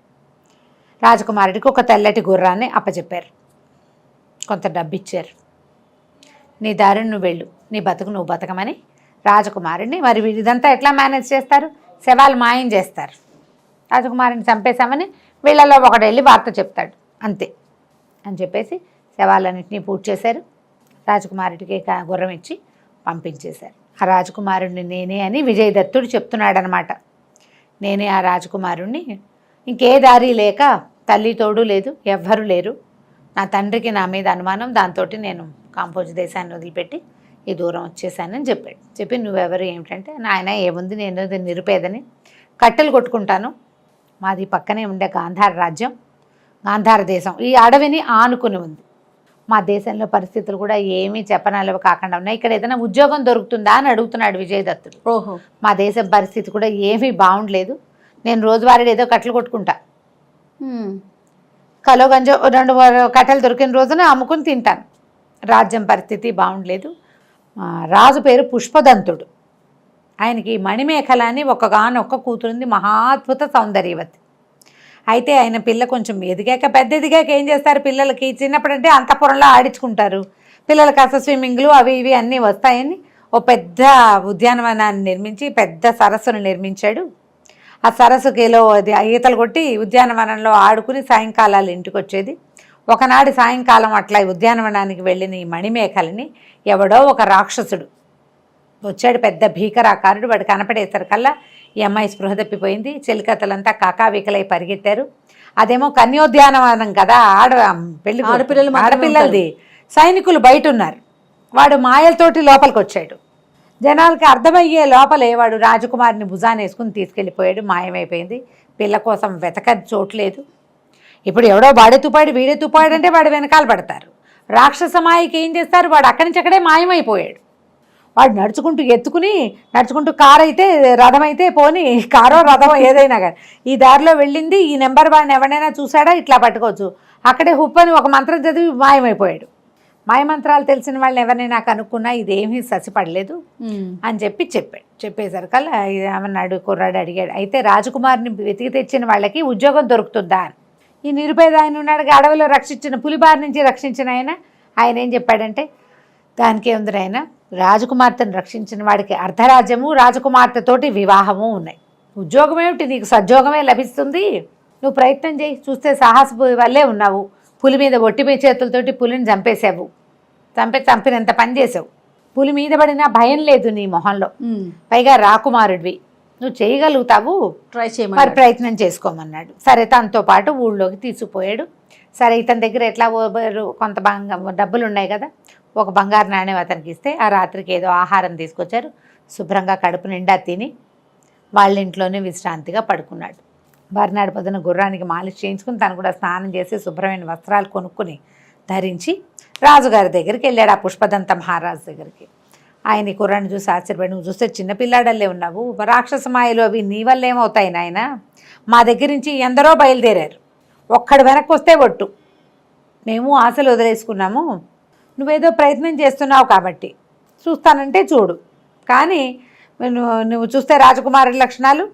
రాజకుమారుడికి ఒక తెల్లటి గుర్రాన్ని అప్పచెప్పారు, కొంత డబ్బు ఇచ్చారు, నీ దారిని నువ్వు వెళ్ళు, నీ బతుకు నువ్వు బతకమని రాజకుమారుడిని. మరి ఇదంతా ఎట్లా మేనేజ్ చేస్తారు, శవాలు మాయం చేస్తారు, రాజకుమారుడిని చంపేశామని వీళ్ళలో ఒకడు వెళ్ళి వార్త చెప్తాడు, అంతే అని చెప్పేసి శవాలన్నింటినీ పూర్తి చేశారు, రాజకుమారుడికి గుర్రం ఇచ్చి పంపించేశారు. ఆ రాజకుమారుడిని నేనే అని విజయదత్తుడు చెప్తున్నాడనమాట. నేనే ఆ రాజకుమారుణ్ణి, ఇంకే దారి లేక తల్లి తోడు లేదు, ఎవ్వరూ లేరు, నా తండ్రికి నా మీద అనుమానం, దాంతో నేను కాంపోజ్ దేశాన్ని వదిలిపెట్టి ఈ దూరం వచ్చేసానని చెప్పాడు. చెప్పి నువ్వెవరు ఏమిటంటే, నాయన ఏముంది, నేను నిరుపేదని, కట్టెలు కొట్టుకుంటాను, మాది పక్కనే ఉండే గాంధార రాజ్యం, గాంధార దేశం ఈ అడవిని ఆనుకుని ఉంది, మా దేశంలో పరిస్థితులు కూడా ఏమీ చెప్పనాలవి కాకుండా ఉన్నాయి, ఇక్కడ ఏదైనా ఉద్యోగం దొరుకుతుందా అని అడుగుతున్నాడు విజయదత్తుడు. ఓహో, మా దేశం పరిస్థితి కూడా ఏమీ బాగుండలేదు, నేను రోజువారీ ఏదో కట్టెలు కొట్టుకుంటా, కలో గంజో 2 కట్టెలు దొరికిన రోజున అమ్ముకుని తింటాను. రాజ్యం పరిస్థితి బాగుండలేదు. రాజు పేరు పుష్పదంతుడు. ఆయనకి మణిమేఖల అని ఒక్కగానొక్క కూతురుంది, మహాద్భుత సౌందర్యవతి. అయితే ఆయన పిల్ల కొంచెం పెద్ద ఎదిగాక ఏం చేస్తారు, పిల్లలకి చిన్నప్పుడంటే అంతఃపురంలో ఆడించుకుంటారు. పిల్లలకి కాస్త స్విమ్మింగ్లు అవి ఇవి అన్నీ వస్తాయని ఓ పెద్ద ఉద్యానవనాన్ని నిర్మించి పెద్ద సరస్సును నిర్మించాడు. ఆ సరస్సుకిలో ఈతలు కొట్టి ఉద్యానవనంలో ఆడుకుని సాయంకాలాలు ఇంటికి వచ్చేది. ఒకనాడు సాయంకాలం అట్లా ఉద్యానవనానికి వెళ్ళిన ఈ మణిమేఖలని ఎవడో ఒక రాక్షసుడు వచ్చాడు, పెద్ద భీకరాకారుడు. వాడు కనపడేసరికల్లా ఈ అమ్మాయి స్పృహ తప్పిపోయింది. చెలికత్తలంతా కాకావికలై పరిగెత్తారు. అదేమో కన్యోద్యానవనం కదా, ఆడపిల్లలది. సైనికులు బయట ఉన్నారు. వాడు మాయలతోటి లోపలికి వచ్చాడు. జనాలకి అర్థమయ్యే లోపలే వాడు రాజకుమారిని భుజాన్ని వేసుకుని తీసుకెళ్ళిపోయాడు. మాయమైపోయింది. పిల్ల కోసం వెతకది చోట్లేదు. ఇప్పుడు ఎవడో వాడే తుపాడు వీడే తుపాడు అంటే వాడు వెనకాల పడతారు. రాక్షస మాయకి ఏం చేస్తారు, వాడు అక్కడి నుంచి అక్కడే మాయమైపోయాడు. వాడు నడుచుకుంటూ కారు అయితే రథం అయితే పోని, కారో రథమో ఏదైనా కానీ ఈ దారిలో వెళ్ళింది. ఈ నెంబర్ వాడిని ఎవరైనా చూసాడా ఇట్లా పట్టుకోవచ్చు. అక్కడే హుప్పని ఒక మంత్రం చదివి మాయమైపోయాడు. మాయమంత్రాలు తెలిసిన వాళ్ళని ఎవరినైనా కనుక్కున్నా ఇదేమీ ససిపడలేదు అని చెప్పాడు. చెప్పేసరికల్లా ఏమన్నాడు, కుర్రాడు అడిగాడు, అయితే రాజకుమారిని వెతికి తెచ్చిన వాళ్ళకి ఉద్యోగం దొరుకుతుందా అని. ఈ నిరుపేద ఆయన ఉన్నాడు, అడవిలో రక్షించిన పులిబారి నుంచి రక్షించిన ఆయన ఏం చెప్పాడంటే, దానికి ఏముంది ఆయన, రాజకుమార్తెను రక్షించిన వాడికి అర్ధరాజ్యము రాజకుమార్తెతోటి వివాహము ఉన్నాయి. ఉద్యోగం ఏమిటి, నీకు సద్యోగమే లభిస్తుంది. నువ్వు ప్రయత్నం చేయి, చూస్తే సాహసపు వల్లే ఉన్నావు. పులి మీద ఒట్టిపోయి చేతులతోటి పులిని చంపేశావు, చంపినంత పని చేసావు. పులి మీద పడినా భయం లేదు నీ మొహంలో, పైగా రాకుమారుడివి, నువ్వు చేయగలుగుతావు, ట్రై చేయమని మరి ప్రయత్నం చేసుకోమన్నాడు. సరే తనతో పాటు ఊళ్ళోకి తీసుకుపోయాడు. సరే ఇతని దగ్గర ఎట్లా కొంత డబ్బులు ఉన్నాయి కదా, ఒక బంగారు నాణ్యం అతనికి ఇస్తే ఆ రాత్రికి ఏదో ఆహారం తీసుకొచ్చారు. శుభ్రంగా కడుపు నిండా తిని వాళ్ళ ఇంట్లోనే విశ్రాంతిగా పడుకున్నాడు. మర్నాడు పొద్దున గుర్రానికి మాలిష్ చేయించుకుని తను కూడా స్నానం చేసి శుభ్రమైన వస్త్రాలు కొనుక్కుని ధరించి రాజుగారి దగ్గరికి వెళ్ళాడు, ఆ పుష్పదంత మహారాజు దగ్గరికి. ఆయన ఈ కుర్రాన్ని చూసి ఆశ్చర్యపడి, నువ్వు చూస్తే చిన్నపిల్లాడల్లే ఉన్నావు, రాక్షస మాయలు అవి నీ వల్ల ఏమవుతాయి నాయన, మా దగ్గర నుంచి ఎందరో బయలుదేరారు, ఒక్కడు వెనక్కి వస్తే ఒట్టు, మేము ఆశలు వదిలేసుకున్నాము, నువ్వేదో ప్రయత్నం చేస్తున్నావు కాబట్టి చూస్తానంటే చూడు, కానీ నువ్వు చూస్తే రాజకుమారి లక్షణాలు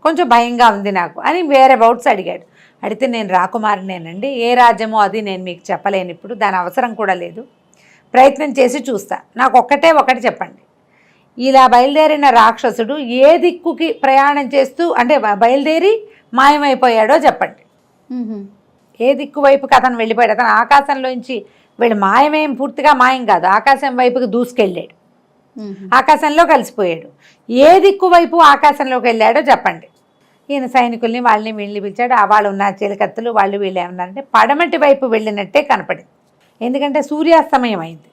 కొంచెం భయంగా ఉంది నాకు అని వేరే బౌట్స్ అడిగాడు. అడిగితే నేను రాకుమారినేనండి, ఏ రాజ్యమో అది నేను మీకు చెప్పలేను, ఇప్పుడు దాని అవసరం కూడా లేదు, ప్రయత్నం చేసి చూస్తా, నాకు ఒకటి చెప్పండి, ఇలా బయలుదేరిన రాక్షసుడు ఏ దిక్కుకి ప్రయాణం చేస్తూ అంటే బయలుదేరి మాయమైపోయాడో చెప్పండి. ఏ దిక్కు వైపుకి అతను వెళ్ళిపోయాడు, అతను ఆకాశంలోంచి వీళ్ళు మాయమేం పూర్తిగా మాయం కాదు, ఆకాశం వైపుకి దూసుకెళ్ళాడు, ఆకాశంలో కలిసిపోయాడు, ఏ దిక్కు వైపు ఆకాశంలోకి వెళ్ళాడో చెప్పండి. ఈయన సైనికుల్ని వాళ్ళని వీళ్ళని పిలిచాడు. వాళ్ళు ఉన్న చిలకత్తులు వాళ్ళు వీళ్ళు ఏమన్నారంటే పడమటి వైపు వెళ్ళినట్టే కనపడింది, ఎందుకంటే సూర్యాస్తమయం అయింది,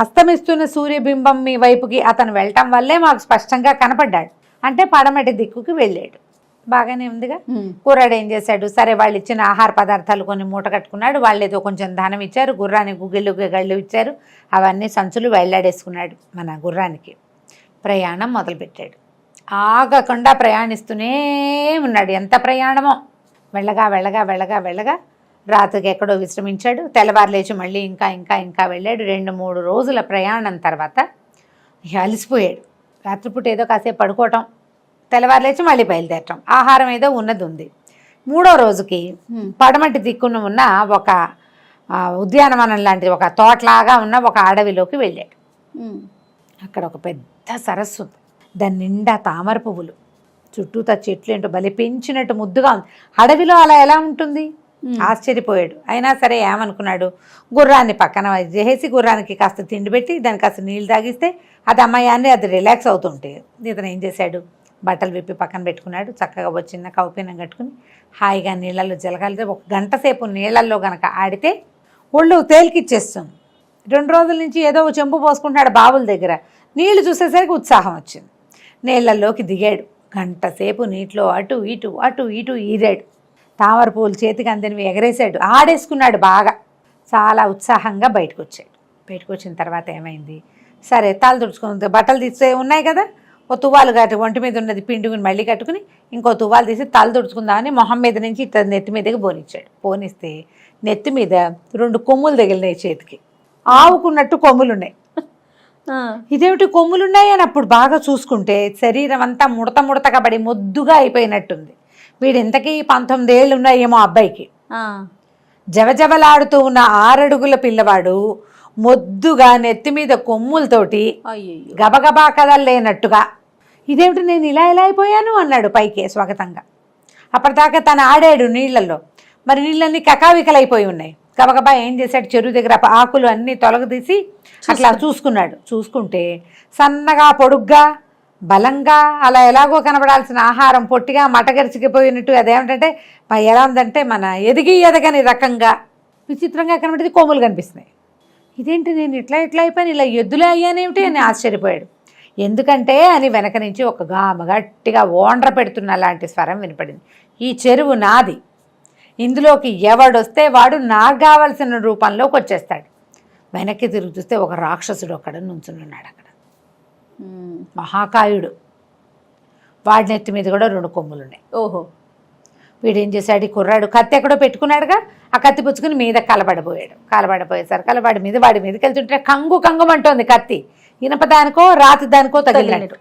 అస్తమిస్తున్న సూర్యబింబం మీ వైపుకి అతను వెళ్ళటం వల్లే మాకు స్పష్టంగా కనపడ్డాడు, అంటే పడమటి దిక్కుకి వెళ్ళాడు. బాగానే ఉందిగా. కుర్రాడు ఏం చేశాడు, సరే వాళ్ళు ఇచ్చిన ఆహార పదార్థాలు కొన్ని మూట కట్టుకున్నాడు, వాళ్ళు ఏదో కొంచెం ధనం ఇచ్చారు, గుర్రానికి గుగ్గిళ్ళు గళ్ళు ఇచ్చారు, అవన్నీ సంచులు వెళ్ళాడేసుకున్నాడు. మన గుర్రానికి ప్రయాణం మొదలుపెట్టాడు. ఆగకుండా ప్రయాణిస్తూనే ఉన్నాడు. ఎంత ప్రయాణమో, వెళ్ళగా రాత్రికి ఎక్కడో విశ్రమించాడు. తెల్లవారు లేచి మళ్ళీ ఇంకా వెళ్ళాడు. 2-3 రోజుల ప్రయాణం తర్వాత అలసిపోయాడు. రాత్రిపూట ఏదో కాసేపు పడుకోవటం, తెల్లవారు లేచి మళ్ళీ బయలుదేరటం, ఆహారం ఏదో ఉంది. 3వ రోజుకి పడమటి దిక్కున ఉన్న ఒక ఉద్యానవనం లాంటి ఒక తోటలాగా ఉన్న ఒక అడవిలోకి వెళ్ళాడు. అక్కడ ఒక పెద్ద సరస్సు ఉంది, దాని నిండా తామర పువ్వులు, చుట్టూతా చెట్లు ఏంటో బలి పెంచినట్టు ముద్దుగా ఉంది. అడవిలో అలా ఎలా ఉంటుంది, ఆశ్చర్యపోయాడు. అయినా సరే ఏమనుకున్నాడు, గుర్రాన్ని పక్కన చేసి గుర్రానికి కాస్త తిండి పెట్టి దానికి కాస్త నీళ్ళు తాగిస్తే అది అమ్మాయాన్ని అది రిలాక్స్ అవుతుంటే, ఇతను ఏం చేశాడు, బట్టలు విప్పి పక్కన పెట్టుకున్నాడు. చక్కగా చిన్న కౌపీనం కట్టుకుని హాయిగా నీళ్ళల్లో జలగాలితే 1 గంట సేపు నీళ్ళల్లో కనుక ఆడితే ఒళ్ళు తేలికిచ్చేస్తుంది. 2 రోజుల నుంచి ఏదో చెంపు పోసుకుంటున్నాడు బావుల దగ్గర, నీళ్లు చూసేసరికి ఉత్సాహం వచ్చింది. నీళ్ళల్లోకి దిగాడు. 1 గంట సేపు నీటిలో అటు ఇటు ఈదాడు. తామర పువ్వులు చేతికి అందినవి ఎగరేసాడు, ఆడేసుకున్నాడు బాగా. చాలా ఉత్సాహంగా బయటకు వచ్చిన తర్వాత ఏమైంది, సరే తల తుడుచుకుని బట్టలు తీసే ఉన్నాయి కదా, ఓ తువ్వాలు కట్టు ఒంటి మీద ఉన్నది పిండుకుని మళ్ళీ కట్టుకుని ఇంకో తువ్వాలు తీసి తల తుడుచుకుందామని మొహం మీద నుంచి ఇట్లా నెత్తి మీదకి పోనిచ్చాడు. పోనిస్తే నెత్తి మీద 2 కొమ్ములు తగిలినాయి చేతికి. ఆవుకున్నట్టు కొమ్ములు ఉన్నాయి. ఇదేమిటి కొమ్ములు ఉన్నాయి అని అప్పుడు బాగా చూసుకుంటే శరీరం అంతా ముడతగా పడి మొద్దుగా అయిపోయినట్టుంది. వీడు ఇంతకీ 19 ఏళ్ళు ఉన్నాయేమో అబ్బాయికి. జవజవలాడుతూ ఉన్న 6 అడుగుల పిల్లవాడు మొద్దుగా నెత్తి మీద కొమ్ములతోటి గబగబా కదలేనట్టుగా ఇదేమిటి నేను ఇలా అయిపోయాను అన్నాడు పైకి స్వాగతంగా. అప్పటిదాకా తను ఆడాడు నీళ్లలో, మరి నీళ్ళన్నీ కకావికలైపోయి ఉన్నాయి. గబగబా ఏం చేశాడు, చెరువు దగ్గర ఆకులు అన్నీ తొలగదీసి అట్లా చూసుకున్నాడు. చూసుకుంటే సన్నగా పొడుగ్గా బలంగా అలా ఎలాగో కనబడాల్సిన ఆహారం పొట్టిగా మటగరిచిపోయినట్టు, అదేమిటంటే ఎలా ఉందంటే మన ఎదగని రకంగా విచిత్రంగా కనబడేది కొమ్ములు కనిపిస్తున్నాయి. ఇదేంటి నేను ఇట్లా అయిపోయాను, ఇలా ఎద్దులే అయ్యానేమిటి అని ఆశ్చర్యపోయాడు. ఎందుకంటే అని వెనక నుంచి ఒక గట్టిగా ఓండ్ర పెడుతున్న లాంటి స్వరం వినపడింది. ఈ చెరువు నాది, ఇందులోకి ఎవడొస్తే వాడు నాకు కావలసిన రూపంలోకి వచ్చేస్తాడు. వెనక్కి తిరిగి చూస్తే ఒక రాక్షసుడు అక్కడ నుంచున్నాడు. అక్కడ మహాకాయుడు, వాడి నెత్తి మీద కూడా 2 కొమ్ములు ఉన్నాయి. ఓహో, వీడేం చేశాడు, ఈ కుర్రాడు కత్తి ఎక్కడో పెట్టుకున్నాడుగా, ఆ కత్తి పుచ్చుకుని మీద కలబడిపోయేసరికి వాడి మీదకి వెళ్తుంటే కంగుమంటోంది కత్తి. ఇనపదానికో రాతి దానికో తగిలినట్టు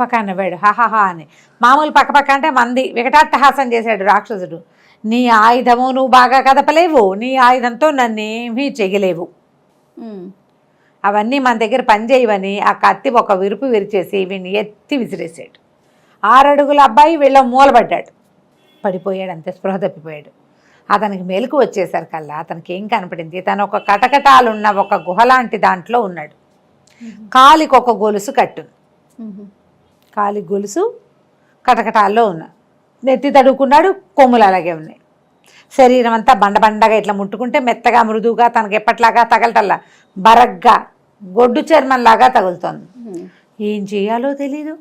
పక్క అన్నవాడు. హాహాహా అని మామూలు పక్క అంటే మంది వికటాట్టహాసం చేశాడు రాక్షసుడు. నీ ఆయుధము నువ్వు బాగా కదపలేవు, నీ ఆయుధంతో నన్నేమీ చెయ్యలేవు, అవన్నీ మన దగ్గర పనిచేయవని ఆ కత్తి ఒక విరుపు విరిచేసి వీడిని ఎత్తి విసిరేసాడు. 6 అడుగుల అబ్బాయి వీళ్ళ మూలబడ్డాడు, పడిపోయాడు. అంతే, స్పృహ తప్పిపోయాడు. అతనికి మెలకు వచ్చేసరికల్లా అతనికి ఏం కనపడింది, తను ఒక కటకటాలున్న ఒక గుహ లాంటి దాంట్లో ఉన్నాడు. కాలికి ఒక గొలుసు కట్టుంది, కాలి గొలుసు కటకటాల్లో ఉన్న, నెత్తి తడుకున్నాడు, కొమ్ములు అలాగే ఉన్నాయి. శరీరం అంతా బండగా ఇట్లా ముట్టుకుంటే మెత్తగా మృదువుగా తనకి ఎప్పట్లాగా తగలటల్లా బరగ్గా గొడ్డు చర్మంలాగా తగులుతోంది. ఏం చేయాలో తెలీదు,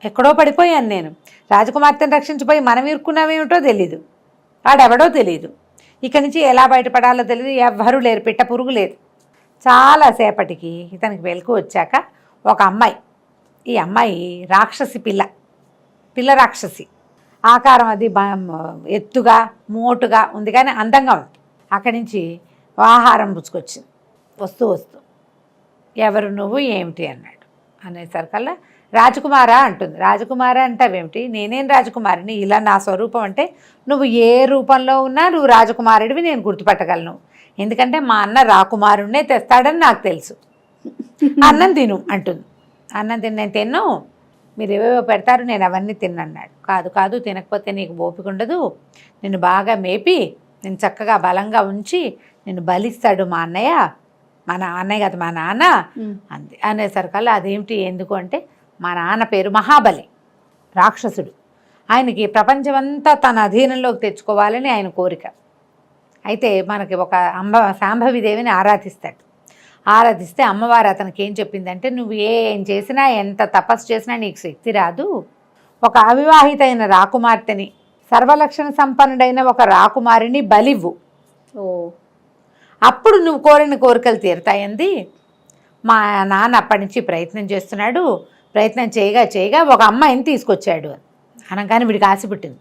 ఎక్కడో పడిపోయాను నేను, రాజకుమార్తెను రక్షించిపోయి మనం ఇరుక్కున్నామేమిటో తెలీదు, వాడెవడో తెలీదు, ఇక్కడి నుంచి ఎలా బయటపడాలో తెలియదు, ఎవ్వరూ లేరు, పిట్ట పురుగు లేదు. చాలాసేపటికి ఇతనికి వెలుకు వచ్చాక ఒక అమ్మాయి, ఈ అమ్మాయి రాక్షసి పిల్ల రాక్షసి, ఆకారం అది ఎత్తుగా మోటుగా ఉంది కానీ అందంగా ఉంది. అక్కడి నుంచి ఆహారం పుచ్చుకొచ్చింది. వస్తూ ఎవరు నువ్వు ఏమిటి అన్నాడు. అనేసరికల్లా రాజకుమారా అంటుంది. రాజకుమారా అంటావేమిటి, నేనేం రాజకుమారిని, ఇలా నా స్వరూపం అంటే నువ్వు ఏ రూపంలో ఉన్నా నువ్వు రాజకుమారుడివి నేను గుర్తుపట్టగలను, ఎందుకంటే మా అన్న రాకుమారుడినే తెస్తాడని నాకు తెలుసు, అన్నం తిను అంటుంది. అన్నం నేను తిన్ను, మీరు ఏవేవో పెడతారు నేను అవన్నీ తిన్నన్నాడు. కాదు తినకపోతే నీకు ఓపిక ఉండదు, నిన్ను బాగా మేపి నేను చక్కగా బలంగా ఉంచి నిన్ను బలిస్తాడు మా అన్నయ్య కాదు మా నాన్న అంది. అనేసరికల్లా అదేమిటి ఎందుకు అంటే మా నాన్న పేరు మహాబలి, రాక్షసుడు, ఆయనకి ప్రపంచమంతా తన అధీనంలోకి తెచ్చుకోవాలని ఆయన కోరిక. అయితే మనకి ఒక శాంభవిదేవిని ఆరాధిస్తే అమ్మవారు అతనికి ఏం చెప్పిందంటే, నువ్వు ఏం చేసినా ఎంత తపస్సు చేసినా నీకు శక్తి రాదు, ఒక అవివాహిత అయిన రాకుమార్తెని, సర్వలక్షణ సంపన్నుడైన ఒక రాకుమారిని బలివ్వు, అప్పుడు నువ్వు కోరిన కోరికలు తీరుతాయంది. మా నాన్న అప్పటి నుంచి ప్రయత్నం చేస్తున్నాడు, ప్రయత్నం చేయగా ఒక అమ్మాయిని తీసుకొచ్చాడు అనగానే వీడికి ఆశ పుట్టింది.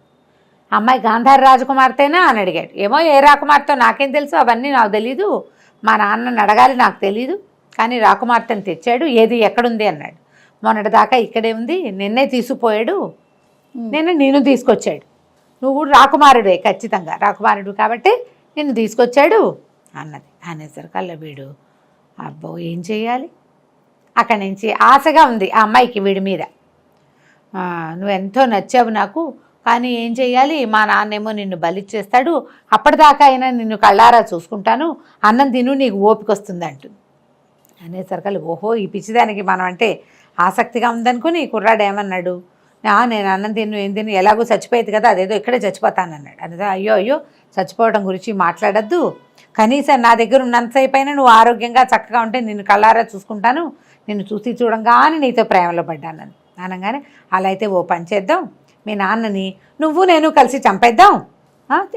అమ్మాయి గాంధార రాజకుమార్తెనా అని అడిగాడు. ఏమో ఏ రాకుమార్తె నాకేం తెలుసు, అవన్నీ నాకు తెలీదు, మా నాన్నని అడగాలి, నాకు తెలీదు, కానీ రాకుమార్తెని తెచ్చాడు, ఏది ఎక్కడుంది అన్నాడు. మొన్నటి దాకా ఇక్కడే ఉంది, నిన్నే తీసుకుపోయాడు, నిన్ను తీసుకొచ్చాడు, నువ్వు రాకుమారుడే, ఖచ్చితంగా రాకుమారుడు కాబట్టి నిన్ను తీసుకొచ్చాడు అన్నది. అనేసరికల్లా వీడు అబ్బో ఏం చేయాలి, అక్కడి నుంచి ఆశగా ఉంది ఆ అమ్మాయికి వీడి మీద, నువ్వెంతో నచ్చావు నాకు, కానీ ఏం చేయాలి, మా నాన్నేమో నిన్ను బలిచ్చేస్తాడు, అప్పటిదాకా అయినా నిన్ను కళ్ళారా చూసుకుంటాను, అన్నం తిను నీకు ఓపిక వస్తుంది అంటుంది. అనేసరికల్లా ఓహో ఈ పిచ్చిదానికి మనం అంటే ఆసక్తిగా ఉందనుకుని కుర్రాడు ఏమన్నాడు, నేను అన్నం తిన్ను ఏం తిన్ను ఎలాగో చచ్చిపోయేది కదా, అదేదో ఇక్కడే చచ్చిపోతానన్నాడు. అదే అయ్యో చచ్చిపోవడం గురించి మాట్లాడద్దు, కనీసం నా దగ్గర ఉన్నంతసేపు అయినా నువ్వు ఆరోగ్యంగా చక్కగా ఉంటే నిన్ను కళ్ళారా చూసుకుంటాను, నిన్ను చూసి చూడంగానే నీతో ప్రేమలో పడ్డానని అనగానే, అలా అయితే ఓ పని చేద్దాం, మీ నాన్నని నువ్వు నేను కలిసి చంపేద్దాం,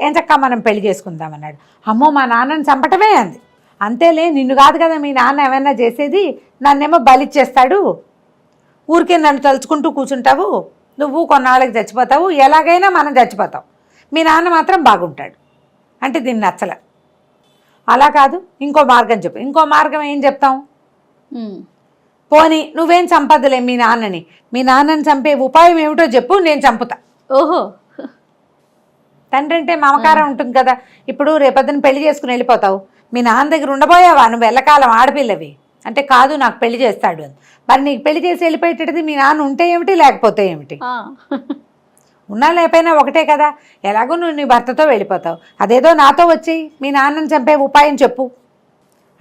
ఏం చక్క మనం పెళ్లి చేసుకుందామన్నాడు. అమ్మో మా నాన్నని చంపటమే అంది. అంతేలే, నిన్ను కాదు కదా మీ నాన్న ఏమైనా చేసేది, నన్నేమో బలిచ్చేస్తాడు, ఊరికే నన్ను తలుచుకుంటూ కూర్చుంటావు, నువ్వు కొన్నాళ్ళకి చచ్చిపోతావు, ఎలాగైనా మనం చచ్చిపోతాం, మీ నాన్న మాత్రం బాగుంటాడు అంటే దీన్ని నచ్చల. అలా కాదు, ఇంకో మార్గం చెప్పు. ఇంకో మార్గం ఏం చెప్తాం? పోనీ నువ్వేం చంపదులే మీ నాన్నని, మీ నాన్నని చంపే ఉపాయం ఏమిటో చెప్పు, నేను చంపుతా. ఓహో. తండ్రి అంటే మమకారం ఉంటుంది కదా. ఇప్పుడు రేపొద్దున పెళ్లి చేసుకుని వెళ్ళిపోతావు, మీ నాన్న దగ్గర ఉండబోయావా నువ్వు ఎల్లకాలం ఆడపిల్లవి అంటే? కాదు, నాకు పెళ్లి చేస్తాడు అని. మరి నీకు పెళ్లి చేసి వెళ్ళిపోయేటది మీ నాన్న ఉంటే ఏమిటి, లేకపోతే ఏమిటి? ఉన్నా లేకపోయినా ఒకటే కదా. ఎలాగో నువ్వు నీ భర్తతో వెళ్ళిపోతావు, అదేదో నాతో వచ్చి మీ నాన్నని చంపే ఉపాయం చెప్పు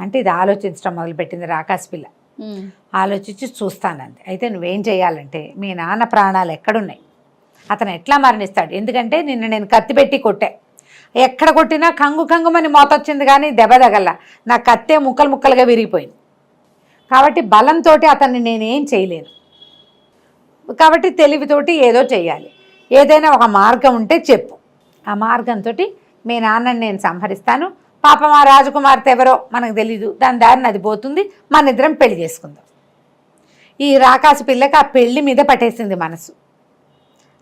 అంటే ఇది ఆలోచించడం మొదలుపెట్టింది రాకాసి పిల్ల. ఆలోచించి చూస్తానంది. అయితే నువ్వేం చేయాలంటే, మీ నాన్న ప్రాణాలు ఎక్కడున్నాయి, అతను ఎట్లా మరణిస్తాడు? ఎందుకంటే నిన్న నేను కత్తి పెట్టి కొట్టా, ఎక్కడ కొట్టినా కంగు కంగుమని మోతొచ్చింది కానీ దెబ్బ తగల, నా కత్తే ముక్కలు ముక్కలుగా విరిగిపోయింది. కాబట్టి బలంతో అతన్ని నేనేం చేయలేను, కాబట్టి తెలివితోటి ఏదో చెయ్యాలి. ఏదైనా ఒక మార్గం ఉంటే చెప్పు, ఆ మార్గంతో మీ నాన్నని నేను సంహరిస్తాను. పాపం ఆ రాజకుమార్తె ఎవరో మనకు తెలీదు, దాని దారిని అది పోతుంది, మన ఇద్దరం పెళ్లి చేసుకుందాం. ఈ రాకాసు పిల్లకి ఆ పెళ్లి మీద పట్టేసింది మనసు.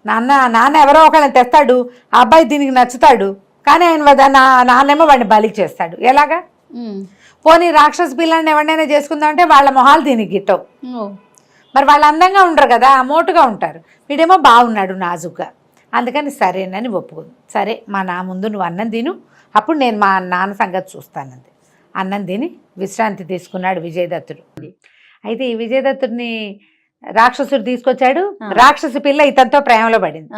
నాన్న ఎవరో ఒకళ్ళని తెస్తాడు, ఆ అబ్బాయి దీనికి నచ్చుతాడు, కానీ ఆయన నాన్నేమో వాడిని బలికి చేస్తాడు. ఎలాగా? పోనీ రాక్షస పిల్లని ఎవరినైనా చేసుకుందామంటే వాళ్ళ మొహాలు దీనికి గిట్టవు. మరి వాళ్ళు అందంగా ఉండరు కదా, మోటుగా ఉంటారు, వీడేమో బాగున్నాడు నాజుగ్గా. అందుకని సరేనని ఒప్పుకుంది. సరే మా నా ముందు నువ్వు అన్నం తిను, అప్పుడు నేను మా నాన్న సంగతి చూస్తానంది. అన్నం తిని విశ్రాంతి తీసుకున్నాడు విజయదత్తుడు. అయితే ఈ విజయదత్తుడిని రాక్షసుడు తీసుకొచ్చాడు. రాక్షసి పిల్ల ఇతనితో ప్రేమలో పడింది.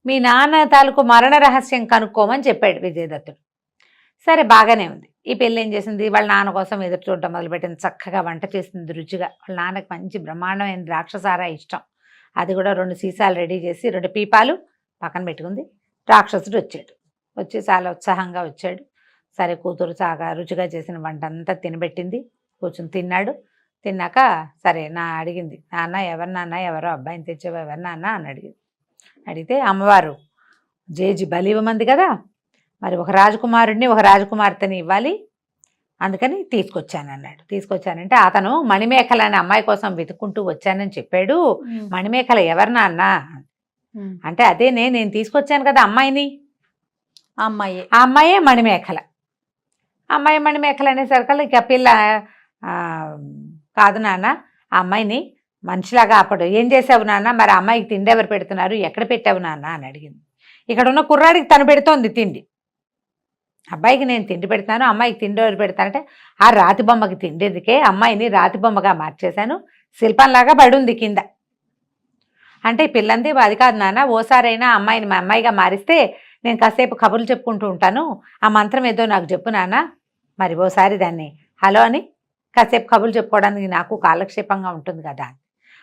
మీ నాన్న తాలూకు మరణ రహస్యం కనుక్కోమని చెప్పాడు విజయదత్తుడు. సరే బాగానే ఉంది. ఈ పెళ్ళి ఏం చేసింది, వాళ్ళ నాన్న కోసం ఎదురు చూడటం మొదలుపెట్టింది. చక్కగా వంట చేసింది రుచిగా. వాళ్ళ నాన్నకి మంచి బ్రహ్మాండమైన ద్రాక్షసారా ఇష్టం, అది కూడా 2 సీసాలు రెడీ చేసి 2 పీపాలు పక్కన పెట్టుకుంది. రాక్షసుడు వచ్చాడు, వచ్చి చాలా ఉత్సాహంగా వచ్చాడు. సరే కూతురు చాగా రుచిగా చేసిన వంట అంతా తినబెట్టింది, కూర్చుని తిన్నాడు. తిన్నాక సరే అడిగింది, నాన్న ఎవరు నాన్న, ఎవరో అబ్బాయిని తెచ్చావు, ఎవరు నాన్న అని అడిగింది. అడిగితే అమ్మవారు జేజి బలి ఇవ్వమంది కదా, మరి ఒక రాజకుమారుడిని ఒక రాజకుమార్తెని ఇవ్వాలి, అందుకని తీసుకొచ్చాను అన్నాడు. తీసుకొచ్చానంటే అతను మణిమేఖల అనే అమ్మాయి కోసం వెతుక్కుంటూ వచ్చానని చెప్పాడు. మణిమేఖల ఎవరు నాన్న అంటే, అదే నేను తీసుకొచ్చాను కదా అమ్మాయిని, ఆ అమ్మాయే మణిమేఖల. అమ్మాయి మణిమేఖల అనేసరికల్లా ఇక పిల్ల కాదు నాన్న, ఆ అమ్మాయిని మనిషిలాగా అప్పుడు ఏం చేసావు నాన్న, మరి ఆ అమ్మాయికి తిండి ఎవరు పెడుతున్నారు, ఎక్కడ పెట్టావు నాన్న అని అడిగింది. ఇక్కడ ఉన్న కుర్రాడికి తను పెడుతోంది తిండి, అబ్బాయికి నేను తిండి పెడతాను, అమ్మాయికి తిండి ఎవరు పెడతానంటే, ఆ రాతి బొమ్మకి తిండేందుకే అమ్మాయిని రాతి బొమ్మగా మార్చేశాను, శిల్పంలాగా పడుంది కింద అంటే పిల్లంది. అది కాదు నాన్న, ఓసారైనా అమ్మాయిని మా అమ్మాయిగా మారిస్తే నేను కాసేపు కబుర్లు చెప్పుకుంటూ ఉంటాను, ఆ మంత్రం ఏదో నాకు చెప్పు నాన్న, మరి ఓసారి దాన్ని హలో అని కాసేపు కబుర్లు చెప్పుకోవడానికి నాకు కాలక్షేపంగా ఉంటుంది కదా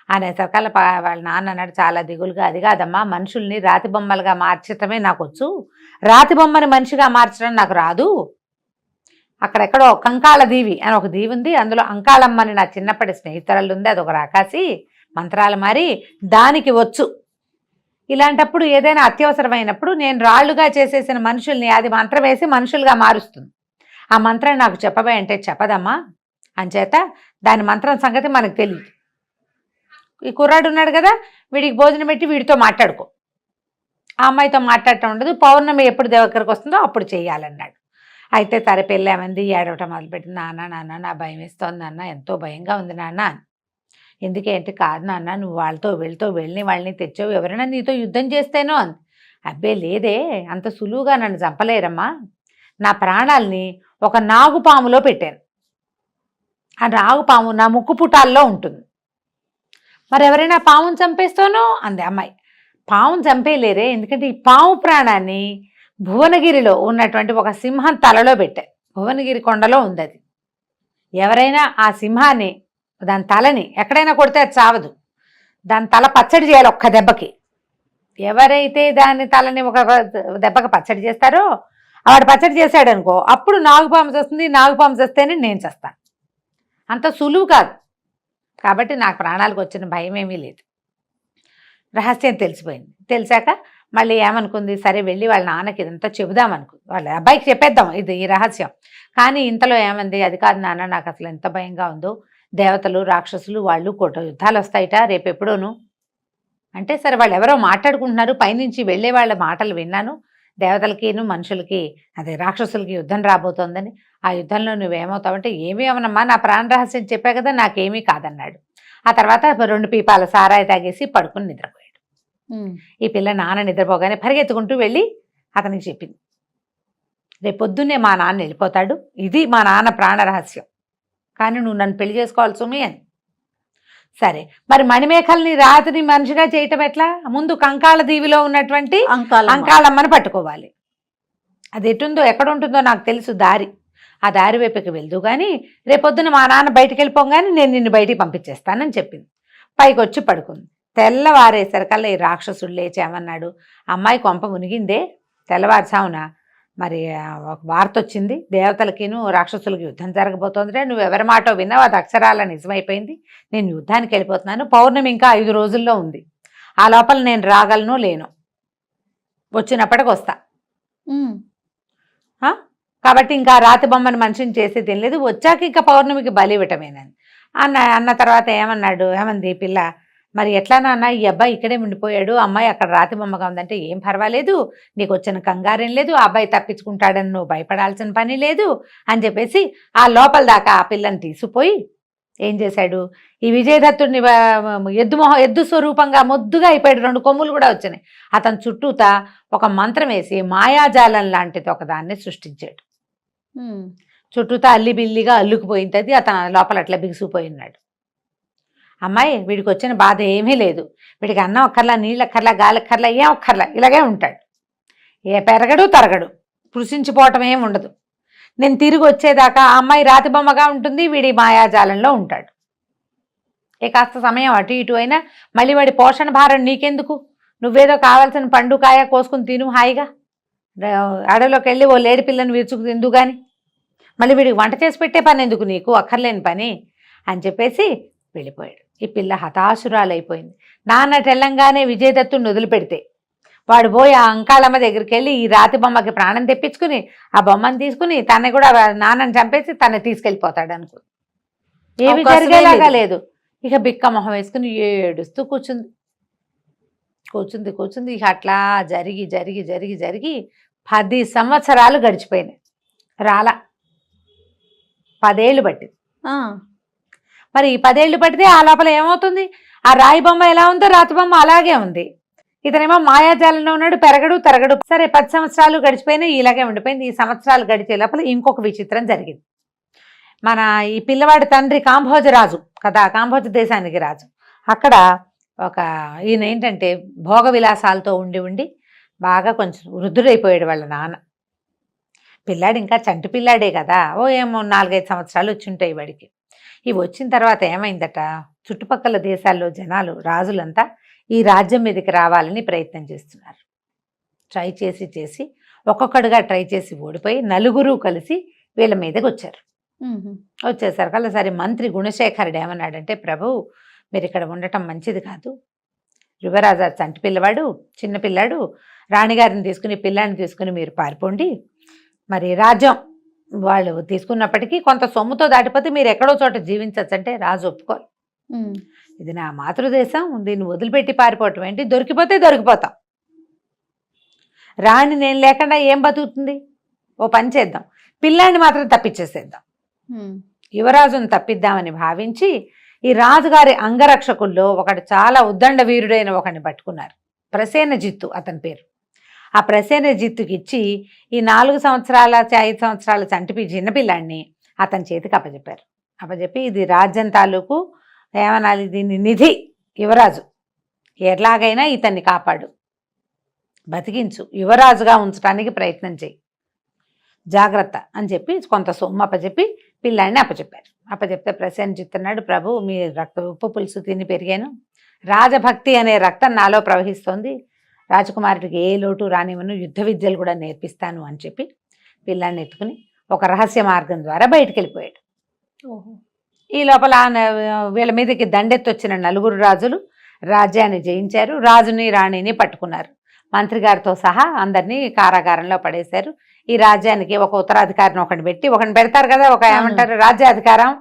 అనేసరికల్లా వాళ్ళ నాన్న అన్నాడు చాలా దిగులుగా, అది కాదమ్మా, మనుషుల్ని రాతి బొమ్మలుగా మార్చటమే నాకు వచ్చు, రాతి బొమ్మని మనిషిగా మార్చడం నాకు రాదు. అక్కడెక్కడో కంకాళ దీవి అని ఒక దీవి ఉంది, అందులో అంకాళమ్మని నా చిన్నప్పటి స్నేహితురాలు ఉంది, అదొక రాకాసి మంత్రాలు మారి దానికి వచ్చు. ఇలాంటప్పుడు ఏదైనా అత్యవసరమైనప్పుడు నేను రాళ్లుగా చేసేసిన మనుషుల్ని అది మంత్రం వేసి మనుషులుగా మారుస్తుంది. ఆ మంత్రం నాకు చెప్పబోయే అంటే చెప్పదమ్మా, అంచేత దాని మంత్రం సంగతి మనకు తెలియదు. ఈ కుర్రాడు ఉన్నాడు కదా, వీడికి భోజనం పెట్టి వీడితో మాట్లాడుకో, ఆ అమ్మాయితో మాట్లాడటం ఉండదు, పౌర్ణమి ఎప్పుడు దగ్గరకు వస్తుందో అప్పుడు చేయాలన్నాడు. అయితే సరే పెళ్ళామంది, ఏడవటం మొదలుపెట్టింది. నాన్న నా భయం వేస్తోంది నాన్న, ఎంతో భయంగా ఉంది నాన్న. ఎందుకేంటి? కాదు నాన్న, నువ్వు వీళ్ళతో వాళ్ళని తెచ్చావు, ఎవరైనా నీతో యుద్ధం చేస్తేనో అంది. అబ్బే లేదే, అంత సులువుగా నన్ను చంపలేరమ్మా, నా ప్రాణాలని ఒక నాగుపాములో పెట్టాను, ఆ నాగుపాము నా ముక్కు పుటాల్లో ఉంటుంది, మరి ఎవరైనా పాముని చంపేస్తానో అంది అమ్మాయి. పాముని చంపేయలేరే, ఎందుకంటే ఈ పాము ప్రాణాన్ని భువనగిరిలో ఉన్నటువంటి ఒక సింహం తలలో పెట్టారు, భువనగిరి కొండలో ఉంది అది. ఎవరైనా ఆ సింహాన్ని దాని తలని ఎక్కడైనా కొడితే అది చావదు, దాని తల పచ్చడి చేయాలి ఒక్క దెబ్బకి. ఎవరైతే దాని తలని ఒక దెబ్బకి పచ్చడి చేస్తారో వాడు పచ్చడి చేశాడు అనుకో, అప్పుడు నాగుపాము చేస్తుంది, నాగుపాము చేస్తేనే నేను చేస్తాను. అంత సులువు కాదు. కాబట్టి నాకు ప్రాణాలకు వచ్చిన భయం ఏమీ లేదు. రహస్యం తెలిసిపోయింది. తెలిసాక మళ్ళీ ఏమనుకుంది, సరే వెళ్ళి వాళ్ళ నాన్నకి ఇదంతా చెబుదామనుకుంది, వాళ్ళ అబ్బాయికి చెప్పేద్దాం ఇది ఈ రహస్యం. కానీ ఇంతలో ఏమంది, అది కాదు నాన్న, నాకు అసలు ఎంత భయంగా ఉందో, దేవతలు రాక్షసులు వాళ్ళు యుద్ధాలు వస్తాయిట రేపెప్పుడోను అంటే, సరే వాళ్ళు ఎవరో మాట్లాడుకుంటున్నారు, పైనుంచి వెళ్ళే వాళ్ళ మాటలు విన్నాను, దేవతలకిను మనుషులకి అదే రాక్షసులకి యుద్ధం రాబోతోందని, ఆ యుద్ధంలో నువ్వేమవుతావంటే, ఏమీ అవనమ్మా, నా ప్రాణ రహస్యం చెప్పా కదా, నాకేమీ కాదన్నాడు. ఆ తర్వాత 2 పీపాల సారాయి తాగేసి పడుకుని నిద్రపోయాడు. ఈ పిల్ల నాన్న నిద్రపోగానే పరిగెత్తుకుంటూ వెళ్ళి అతనికి చెప్పింది, రేపొద్దున్నే మా నాన్న వెళ్ళిపోతాడు, ఇది మా నాన్న ప్రాణ రహస్యం, కానీ నువ్వు నన్ను పెళ్లి చేసుకోవాలి సుమి అని. సరే, మరి మణిమేఖల్ని రాత్రి మనిషిగా చేయటం ఎట్లా? ముందు కంకాళ దీవిలో ఉన్నటువంటి అంకాళమ్మని పట్టుకోవాలి. అది ఎటుందో ఎక్కడ ఉంటుందో నాకు తెలుసు దారి, ఆ దారి వైపుకి వెళ్దు కానీ రేపొద్దున మా నాన్న బయటికి వెళ్ళిపోగానే నేను నిన్ను బయటికి పంపించేస్తానని చెప్పింది. పైకి వచ్చి పడుకుంది. తెల్లవారేసరికల్లా ఈ రాక్షసుడు లేచామన్నాడు, అమ్మాయి కొంప మునిగిందే, తెల్లవారుసామున మరి ఒక వార్త వచ్చింది, దేవతలకిను రాక్షసులకి యుద్ధం జరగబోతోందిరే, నువ్వు ఎవరి మాటో విన్నావు, అది అక్షరాల నిజమైపోయింది, నేను యుద్ధానికి వెళ్ళిపోతున్నాను, పౌర్ణమి ఇంకా 5 రోజుల్లో ఉంది, ఆ లోపల నేను రాగలను లేను, వచ్చినప్పటికి వస్తా, కాబట్టి ఇంకా రాతి బొమ్మని మనిషిని చేసేది ఏం లేదు, వచ్చాక ఇంకా పౌర్ణమికి బలి ఇవ్వటమేనని అన్న తర్వాత ఏమంది ఈ పిల్ల, మరి ఎట్లా నాన్న ఈ అబ్బాయి ఇక్కడే ఉండిపోయాడు, అమ్మాయి అక్కడ రాతి బొమ్మగా ఉందంటే, ఏం పర్వాలేదు, నీకు వచ్చిన కంగారేం లేదు, ఆ అబ్బాయి తప్పించుకుంటాడని నువ్వు భయపడాల్సిన పని లేదు అని చెప్పేసి ఆ లోపల దాకా ఆ పిల్లని తీసుకుపోయి ఏం చేశాడు, ఈ విజయదత్తుడిని ఎద్దు స్వరూపంగా ముద్దుగా అయిపోయాడు, 2 కొమ్ములు కూడా వచ్చినాయి, అతని చుట్టూతా ఒక మంత్రం వేసి మాయాజాలం లాంటిది ఒకదాన్ని సృష్టించాడు. చుట్టూతా అల్లిబిల్లిగా అల్లుకుపోయింది, అది అతను లోపల అట్లా బిగుసిపోయి ఉన్నాడు. అమ్మాయి వీడికి వచ్చిన బాధ ఏమీ లేదు, వీడికి అన్నం అక్కర్లా, నీళ్ళు అక్కర్లా, గాలి అక్కర్లా, ఏం అక్కర్లా, ఇలాగే ఉంటాడు, ఏ పెరగడు తరగడు, కృషించిపోవటం ఏం ఉండదు, నేను తిరిగి వచ్చేదాకా ఆ అమ్మాయి రాతి బొమ్మగా ఉంటుంది, వీడి మాయాజాలంలో ఉంటాడు, ఏ కాస్త సమయం అటు ఇటు అయినా మళ్ళీ వాడి పోషణ భారం నీకెందుకు, నువ్వేదో కావాల్సిన పండు కాయ కోసుకుని తిను హాయిగా, అడవిలోకి వెళ్ళి ఓ లేడి పిల్లని విరుచుకు తిందు కానీ మళ్ళీ వీడికి వంట చేసి పెట్టే పని ఎందుకు నీకు, అక్కర్లేని పని అని చెప్పేసి వెళ్ళిపోయాడు. ఈ పిల్ల హతాశురాలైపోయింది. నాన్న తెల్లంగానే విజయదత్తుని వదిలిపెడితే వాడు పోయి ఆ అంకాళమ్మ దగ్గరికి వెళ్ళి ఈ రాతి బొమ్మకి ప్రాణం తెప్పించుకుని ఆ బొమ్మను తీసుకుని తన కూడా నాన్నని చంపేసి తను తీసుకెళ్ళిపోతాడు అనుకో, ఏమి జరిగేలాగా లేదు. ఇక బిక్క మొహం వేసుకుని ఏడుస్తూ కూర్చుంది. ఇక అట్లా జరిగి జరిగి జరిగి జరిగి 10 సంవత్సరాలు గడిచిపోయినాయి. రాలా 10 ఏళ్ళు పట్టింది. మరి 10 ఏళ్ళు పట్టితే ఆ లోపల ఏమవుతుంది, ఆ రాయి బొమ్మ ఎలా ఉందో రాతి బొమ్మ అలాగే ఉంది, ఇతనేమో మాయాజాలంలో ఉన్నాడు, పెరగడు తరగడు. సరే 10 సంవత్సరాలు గడిచిపోయినాయి, ఇలాగే ఉండిపోయింది. ఈ సంవత్సరాలు గడిచే లోపల ఇంకొక విచిత్రం జరిగింది. మన ఈ పిల్లవాడి తండ్రి కాంభోజరాజు కదా, కాంభోజ దేశానికి రాజు, అక్కడ ఒక ఈయన ఏంటంటే భోగ విలాసాలతో ఉండి బాగా కొంచెం వృద్ధుడైపోయాడు వాళ్ళ నాన్న. పిల్లాడు ఇంకా చంటి పిల్లాడే కదా, ఏమో 4-5 సంవత్సరాలు వచ్చి ఉంటాయి వాడికి. ఇవి వచ్చిన తర్వాత ఏమైందట, చుట్టుపక్కల దేశాల్లో జనాలు రాజులంతా ఈ రాజ్యం మీదకి రావాలని ప్రయత్నం చేస్తున్నారు. ట్రై చేసి ఒక్కొక్కడుగా ట్రై చేసి ఓడిపోయి 4 కలిసి వీళ్ళ మీదకి వచ్చారు. వచ్చేసరికల్లా సరే మంత్రి గుణశేఖరుడు ఏమన్నాడంటే, ప్రభు మీరు ఇక్కడ ఉండటం మంచిది కాదు, యువరాజా చంటి పిల్లవాడు చిన్నపిల్లాడు, రాణిగారిని తీసుకుని పిల్లాడిని తీసుకుని మీరు పారిపోండి, మరి రాజ్యం వాళ్ళు తీసుకున్నప్పటికీ కొంత సొమ్ముతో దాటిపోతే మీరు ఎక్కడో చోట జీవించచ్చు అంటే రాజు ఒప్పుకోరు. ఇది నా మాతృదేశం, దీన్ని వదిలిపెట్టి పారిపోవటం ఏంటి, దొరికిపోతే దొరికిపోతాం, రాణి నేను లేకుండా ఏం బతుకుతుంది, ఓ పని చేద్దాం, పిల్లాడిని మాత్రం తప్పించేసేద్దాం. యువరాజును తప్పిద్దామని భావించి ఈ రాజుగారి అంగరక్షకుల్లో ఒకడు చాలా ఉద్దండ వీరుడైన ఒకడిని పట్టుకున్నారు. ప్రసేనజిత్తు అతని పేరు. ఆ ప్రసేనజిత్తుకి ఇచ్చి ఈ 4 సంవత్సరాల 5 సంవత్సరాల చంటి చిన్నపిల్లాడిని అతని చేతికి అప్పచెప్పి ఇది రాజ్యం తాలూకు ఏమనాలి, దీన్ని నిధి, యువరాజు ఎలాగైనా ఇతన్ని కాపాడు, బతికించు, యువరాజుగా ఉంచడానికి ప్రయత్నం చేయి, జాగ్రత్త అని చెప్పి కొంత సొమ్ము అప్పచెప్పి పిల్లాడిని అప్పచెప్తే ప్రసేనజిత్తు అన్నాడు, ప్రభు మీ ఉప్పు పులుసు తిని పెరిగాను, రాజభక్తి అనే రక్తం నాలో ప్రవహిస్తోంది, రాజకుమారుడికి ఏ లోటు రానివ్వను, యుద్ధ విద్యలు కూడా నేర్పిస్తాను అని చెప్పి పిల్లాడిని ఎత్తుకుని ఒక రహస్య మార్గం ద్వారా బయటికి వెళ్ళిపోయాడు. ఈ లోపల వీళ్ళ మీదకి దండెత్తొచ్చిన 4 రాజులు రాజ్యాన్ని జయించారు, రాజుని రాణిని పట్టుకున్నారు, మంత్రి గారితో సహా అందరినీ కారాగారంలో పడేశారు. ఈ రాజ్యానికి ఒక ఉత్తరాధికారిని ఒకటి పెట్టి, ఒకరిని పెడతారు కదా, ఒక ఏమంటారు రాజ్యాధికారం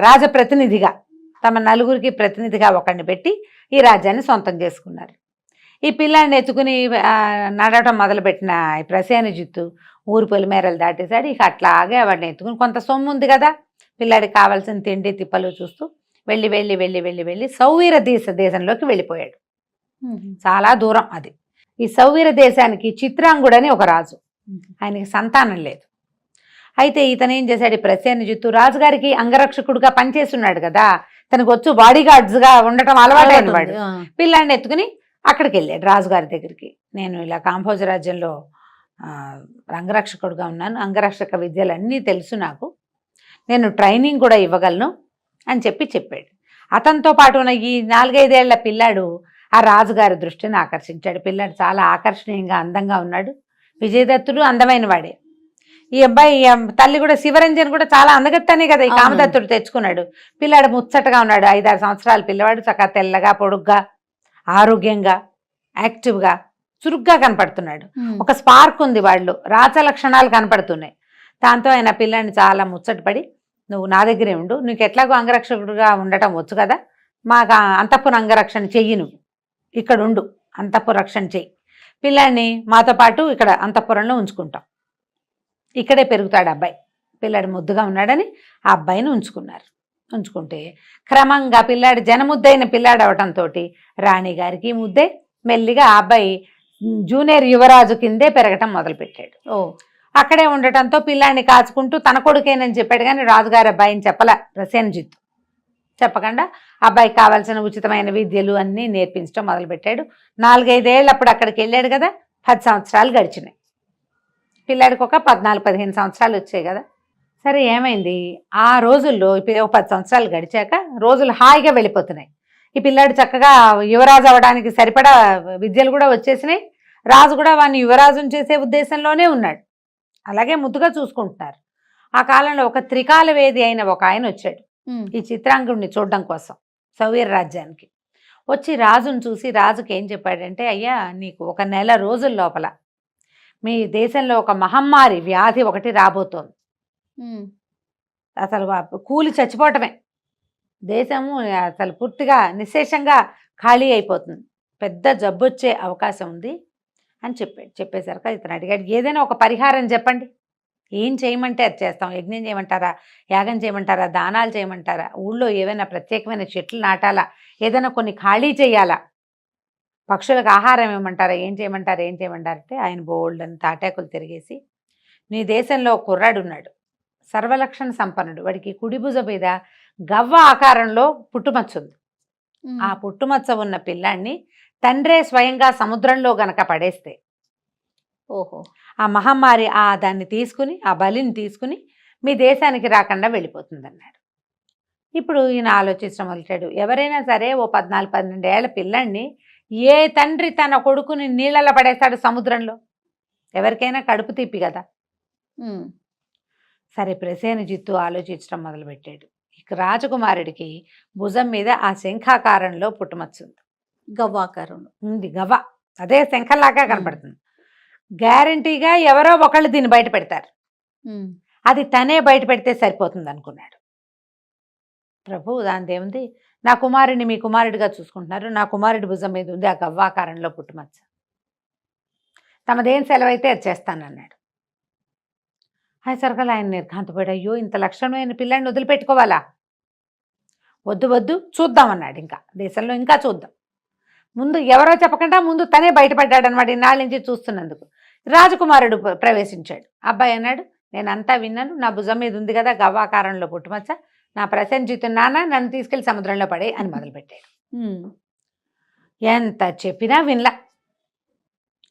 రాజప్రతినిధిగా తమ నలుగురికి ప్రతినిధిగా ఒకరిని పెట్టి ఈ రాజ్యాన్ని సొంతం చేసుకున్నారు. ఈ పిల్లాడిని ఎత్తుకుని నడవటం మొదలుపెట్టిన ఈ ప్రసేనజిత్తు ఊరు పొలిమేరలు దాటేశాడు. ఇక అట్లాగే వాడిని ఎత్తుకుని కొంత సొమ్ము ఉంది కదా, పిల్లాడికి కావాల్సిన తిండి తిప్పలు చూస్తూ వెళ్ళి వెళ్ళి వెళ్ళి వెళ్ళి వెళ్ళి సౌవీర దేశంలోకి వెళ్ళిపోయాడు. చాలా దూరం అది. ఈ సౌవీర దేశానికి చిత్రాంగుడని ఒక రాజు, ఆయనకి సంతానం లేదు. అయితే ఇతను ఏం చేశాడు, ఈ ప్రసేనజిత్తు రాజుగారికి అంగరక్షకుడుగా పనిచేస్తున్నాడు కదా, తనకు వచ్చు బాడీ గార్డ్స్గా ఉండటం అలవాటైన వాడు. పిల్లాడిని ఎత్తుకుని అక్కడికి వెళ్ళాడు రాజుగారి దగ్గరికి. నేను ఇలా కాంభోజ రాజ్యంలో అంగరక్షకుడుగా ఉన్నాను, అంగరక్షక విద్యలన్నీ తెలుసు నాకు, నేను ట్రైనింగ్ కూడా ఇవ్వగలను అని చెప్పాడు. అతనితో పాటు ఉన్న ఈ 4-5 ఏళ్ల పిల్లాడు ఆ రాజుగారి దృష్టిని ఆకర్షించాడు. పిల్లాడు చాలా ఆకర్షణీయంగా అందంగా ఉన్నాడు. విజయదత్తుడు అందమైన వాడే. ఈ అబ్బాయి తల్లి కూడా శివరంజన్ కూడా చాలా అందగత్తనే కదా ఈ కామదత్తుడు తెచ్చుకున్నాడు. పిల్లాడు ముచ్చటగా ఉన్నాడు. 5-6 సంవత్సరాల పిల్లవాడు, చక్కగా తెల్లగా పొడుగ్గా ఆరోగ్యంగా యాక్టివ్గా చురుగ్గా కనపడుతున్నాడు. ఒక స్పార్క్ ఉంది వాళ్ళు, రాచ లక్షణాలు కనపడుతున్నాయి. దాంతో ఆయన పిల్లాడిని చాలా ముచ్చటపడి, నువ్వు నా దగ్గరే ఉండు, నీకు ఎట్లాగో అంగరక్షకుడుగా ఉండటం వచ్చు కదా, మాకు అంతఃపుర అంగరక్షణ చెయ్యి, నువ్వు ఇక్కడ ఉండు, అంతఃపుర రక్షణ చెయ్యి, పిల్లాడిని మాతో పాటు ఇక్కడ అంతఃపురంలో ఉంచుకుంటాం, ఇక్కడే పెరుగుతాడు అబ్బాయి, పిల్లాడు ముద్దుగా ఉన్నాడని ఆ అబ్బాయిని ఉంచుకుంటే క్రమంగా పిల్లాడు జనముద్దైన పిల్లాడు అవటంతో రాణిగారికి ముద్దే, మెల్లిగా ఆ అబ్బాయి జూనియర్ యువరాజు కిందే పెరగటం మొదలుపెట్టాడు. అక్కడే ఉండటంతో పిల్లాడిని కాచుకుంటూ తన కొడుకేనని చెప్పాడు, కానీ రాజుగారి అబ్బాయిని ప్రసేనజిత్తు చెప్పకుండా అబ్బాయికి కావాల్సిన ఉచితమైన విద్యలు అన్నీ నేర్పించడం మొదలుపెట్టాడు. 4-5 ఏళ్ళు అప్పుడు అక్కడికి వెళ్ళాడు కదా, 10 సంవత్సరాలు గడిచినాయి. పిల్లాడికి ఒక 14-15 సంవత్సరాలు వచ్చాయి కదా. సరే ఏమైంది, ఆ రోజుల్లో 10 సంవత్సరాలు గడిచాక రోజులు హాయిగా వెళ్ళిపోతున్నాయి. ఈ పిల్లాడు చక్కగా యువరాజు అవడానికి సరిపడా విద్యలు కూడా వచ్చేసినాయి. రాజు కూడా వాడిని యువరాజుని చేసే ఉద్దేశంలోనే ఉన్నాడు. అలాగే ముద్దుగా చూసుకుంటున్నారు. ఆ కాలంలో ఒక త్రికాల వేది అయిన ఒక ఆయన వచ్చాడు ఈ చిత్రాంగుడిని చూడడం కోసం సౌవీర రాజ్యానికి. వచ్చి రాజును చూసి రాజుకి ఏం చెప్పాడంటే, అయ్యా నీకు 1 నెల రోజుల లోపల మీ దేశంలో ఒక మహమ్మారి వ్యాధి ఒకటి రాబోతోంది, అసలు కూలి చచ్చిపోవటమే, దేశము అసలు పూర్తిగా నిశ్శేషంగా ఖాళీ అయిపోతుంది, పెద్ద జబ్బు వచ్చే అవకాశం ఉంది అని చెప్పేసరికి ఇతను అడిగాడు, ఏదైనా ఒక పరిహారం చెప్పండి, ఏం చేయమంటే అది చేస్తాం, యజ్ఞం చేయమంటారా, యాగం చేయమంటారా, దానాలు చేయమంటారా, ఊళ్ళో ఏవైనా ప్రత్యేకమైన చెట్లు నాటాలా, ఏదైనా కొన్ని ఖాళీ చేయాలా, పక్షులకు ఆహారం ఏమంటారా, ఏం చేయమంటారంటే ఆయన బోల్డ్ అని తాటాకులు తిరిగేసి, నీ దేశంలో ఒక కుర్రాడు ఉన్నాడు, సర్వలక్షణ సంపన్నుడు, వాడికి కుడి భుజ మీద గవ్వ ఆకారంలో పుట్టుమచ్చ ఉంది. ఆ పుట్టుమచ్చ ఉన్న పిల్లాన్ని తండ్రే స్వయంగా సముద్రంలో గనక పడేస్తే ఆ మహమ్మారి దాన్ని తీసుకుని, ఆ బలిని తీసుకుని మీ దేశానికి రాకుండా వెళ్ళిపోతుందన్నాడు. ఇప్పుడు ఈయన ఆలోచించడం మొదలెట్టాడు, ఎవరైనా సరే ఓ 14-12 ఏళ్ల పిల్లాన్ని ఏ తండ్రి తన కొడుకుని నీళ్ళలో పడేస్తాడు సముద్రంలో, ఎవరికైనా కడుపు తిప్పి కదా. సరే ప్రసేనజిత్తు ఆలోచించడం మొదలుపెట్టాడు. ఇక రాజకుమారుడికి భుజం మీద ఆ శంఖాకారంలో పుట్టుమచ్చుంది, గవ్వాకారం ఉంది, గవ్వ అదే శంఖంలాగా కనపడుతుంది. గ్యారంటీగా ఎవరో ఒకళ్ళు దీన్ని బయట పెడతారు, అది తనే బయట పెడితే సరిపోతుంది అనుకున్నాడు. ప్రభు దాని ఏముంది, నా కుమారుడిని మీ కుమారుడిగా చూసుకుంటున్నారు, నా కుమారుడి భుజం మీద ఉంది ఆ గవ్వాకారంలో పుట్టుమచ్చ, తమదేం సెలవైతే అది చేస్తానన్నాడు. సరకలు ఆయన నిర్ఘాంతపోయాడు, అయ్యో ఇంత లక్షణమైన పిల్లాడిని వదిలిపెట్టుకోవాలా, వద్దు చూద్దామన్నాడు, ఇంకా దేశంలో ఇంకా చూద్దాం. ముందు ఎవరో చెప్పకుండా ముందు తనే బయటపడ్డాడు అనమాట. ఇన్నాళ్ళ నుంచి చూస్తున్నందుకు రాజకుమారుడు ప్రవేశించాడు. అబ్బాయి అన్నాడు, నేనంతా విన్నాను, నా భుజం మీద ఉంది కదా గవ్వాకారంలో పుట్టుమచ్చ, నా ప్రసేనజిత్తు నాన్న నన్ను తీసుకెళ్లి సముద్రంలో పడే అని మొదలుపెట్టాడు. ఎంత చెప్పినా వినలా.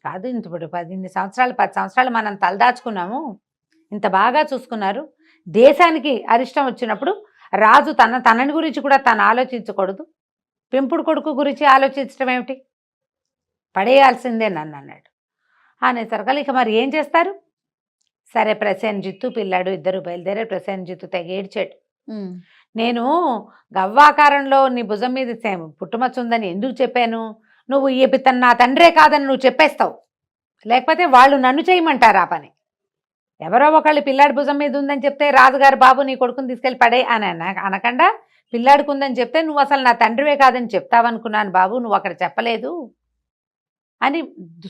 కాదు ఇప్పుడు 10 సంవత్సరాలు మనం తలదాచుకున్నాము, ఇంత బాగా చూసుకున్నారు, దేశానికి అరిష్టం వచ్చినప్పుడు రాజు తనని గురించి కూడా తను ఆలోచించకూడదు, పెంపుడు కొడుకు గురించి ఆలోచించడం ఏమిటి, పడేయాల్సిందే నన్ను అన్నాడు. అనేసరికల్ ఇక మరి ఏం చేస్తారు? సరే ప్రసేనజిత్తు పిల్లాడు ఇద్దరు బయలుదేరే. ప్రసేనజిత్తు తెగ ఏడ్చాడు, నేను గవ్వాకారంలో నీ భుజం మీద పుట్టుమచ్చ ఉందని ఎందుకు చెప్పాను, నువ్వు తన నా తండ్రే కాదని నువ్వు చెప్పేస్తావు, లేకపోతే వాళ్ళు నన్ను చేయమంటారు ఆ పని, ఎవరో ఒకళ్ళు పిల్లాడి భుజం మీద ఉందని చెప్తే రాజుగారు బాబు నీ కొడుకుని తీసుకెళ్ళి పడే అని అనకుండా పిల్లాడికి ఉందని చెప్తే నువ్వు అసలు నా తండ్రివే కాదని చెప్తావనుకున్నాను బాబు, నువ్వు అక్కడ చెప్పలేదు అని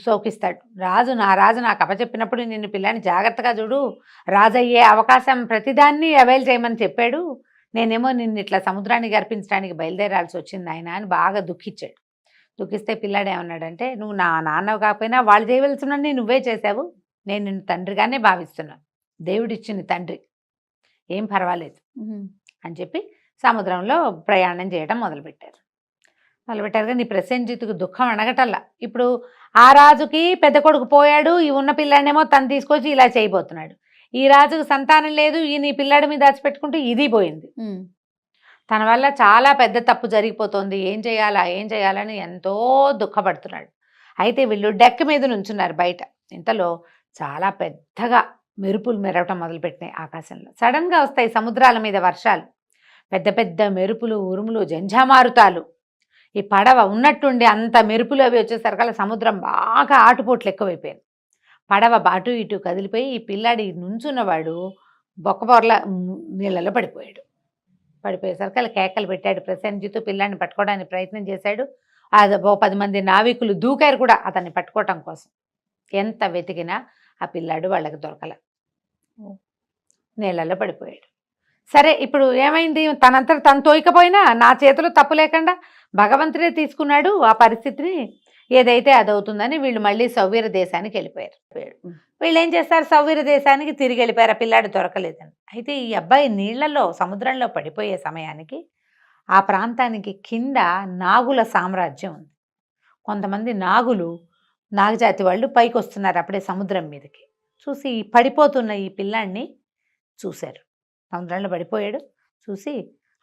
శోకిస్తాడు. రాజు నాకు అప్పచెప్పినప్పుడు నిన్ను పిల్లాడిని జాగ్రత్తగా చూడు, రాజు అయ్యే అవకాశం ప్రతిదాన్ని అవైల్ చేయమని చెప్పాడు, నేనేమో నిన్ను ఇట్లా సముద్రానికి అర్పించడానికి బయలుదేరాల్సి వచ్చింది ఆయన అని బాగా దుఃఖించాడు. దుఃఖిస్తే పిల్లాడు ఏమన్నాడంటే, నువ్వు నా నాన్న కాకపోయినా వాళ్ళు చేయవలసినన్ని నువ్వే చేసావు, నేను నిన్ను తండ్రిగానే భావిస్తున్నాను, దేవుడిచ్చిన తండ్రి, ఏం పర్వాలేదు అని చెప్పి సముద్రంలో ప్రయాణం చేయడం మొదలుపెట్టారు. నీ ప్రసేంజిత్తుకు దుఃఖం అడగటల్లా. ఇప్పుడు ఆ రాజుకి పెద్ద కొడుకు పోయాడు, ఈ ఉన్న పిల్లాడినేమో తను తీసుకొచ్చి ఇలా చేయబోతున్నాడు. ఈ రాజుకు సంతానం లేదు, ఈయన ఈ పిల్లాడి మీద దాచిపెట్టుకుంటూ ఇది పోయింది. తన వల్ల చాలా పెద్ద తప్పు జరిగిపోతుంది, ఏం చేయాలని ఎంతో దుఃఖపడుతున్నాడు. అయితే వీళ్ళు డెక్ మీద నుంచున్నారు బయట. ఇంతలో చాలా పెద్దగా మెరుపులు మెరవటం మొదలుపెట్టినాయి ఆకాశంలో. సడన్గా వస్తాయి సముద్రాల మీద వర్షాలు, పెద్ద పెద్ద మెరుపులు, ఉరుములు, జంఝామారుతాలు. ఈ పడవ ఉన్నట్టుండి అంత మెరుపులు అవి వచ్చేసరికల్లా సముద్రం బాగా ఆటుపోట్లు ఎక్కువైపోయింది. పడవ అటు ఇటు కదిలిపోయి ఈ పిల్లాడి నుంచున్నవాడు బొక్కబొరల నీళ్ళలో పడిపోయేసరికల్లా కేకలు పెట్టాడు. ప్రసేంజిత్తు పిల్లాడిని పట్టుకోవడానికి ప్రయత్నం చేశాడు. అది 10 మంది నావికులు దూకారు కూడా అతన్ని పట్టుకోవటం కోసం. ఎంత వెతికినా ఆ పిల్లాడు వాళ్ళకి దొరకల, నీళ్ళలో పడిపోయాడు. సరే ఇప్పుడు ఏమైంది, తనంతట తను తోయకపోయినా నా చేతిలో తప్పు లేకుండా భగవంతుడే తీసుకున్నాడు ఆ పరిస్థితిని, ఏదైతే అదవుతుందని వీళ్ళు మళ్ళీ సౌవీర దేశానికి వెళ్ళిపోయారు. వీళ్ళు ఏం చేస్తారు, సౌవీర దేశానికి తిరిగి వెళ్ళిపోయారు, ఆ పిల్లాడు దొరకలేదని. అయితే ఈ అబ్బాయి నీళ్లలో సముద్రంలో పడిపోయే సమయానికి ఆ ప్రాంతానికి కింద నాగుల సామ్రాజ్యం ఉంది. కొంతమంది నాగజాతి వాళ్ళు పైకి వస్తున్నారు అప్పుడే సముద్రం మీదకి. చూసి పడిపోతున్న ఈ పిల్లాడిని చూశారు. సముద్రంలో పడిపోయాడు. చూసి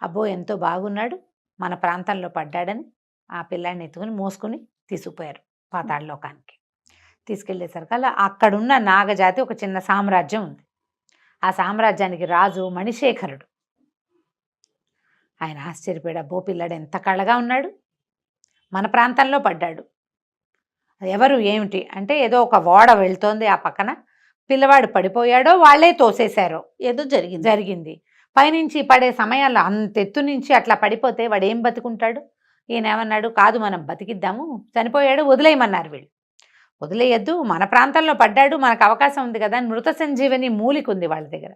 అబ్బో ఎంతో బాగున్నాడు, మన ప్రాంతంలో పడ్డాడని ఆ పిల్లాడిని ఎత్తుకుని మోసుకుని తీసుకుపోయారు పాతాళలోకానికి. తీసుకెళ్లేసరికి అలా అక్కడున్న నాగజాతి ఒక చిన్న సామ్రాజ్యం ఉంది. ఆ సామ్రాజ్యానికి రాజు మణిశేఖరుడు. ఆయన ఆశ్చర్యపోయాడు, అబ్బో పిల్లాడు ఎంత కళగా ఉన్నాడు, మన ప్రాంతంలో పడ్డాడు. ఎవరు ఏమిటి అంటే ఏదో ఒక ఓడ వెళ్తోంది ఆ పక్కన, పిల్లవాడు పడిపోయాడో వాళ్ళే తోసేశారో ఏదో జరిగింది. పైనుంచి పడే సమయాల్లో అంత ఎత్తు నుంచి అట్లా పడిపోతే వాడు ఏం బతుకుంటాడు. ఈయన ఏమన్నాడు, కాదు మనం బతికిద్దాము, చనిపోయాడు వదిలేయమన్నారు వీళ్ళు. వదిలేయద్దు, మన ప్రాంతంలో పడ్డాడు, మనకు అవకాశం ఉంది కదా, మృత సంజీవని మూలిక ఉంది వాళ్ళ దగ్గర,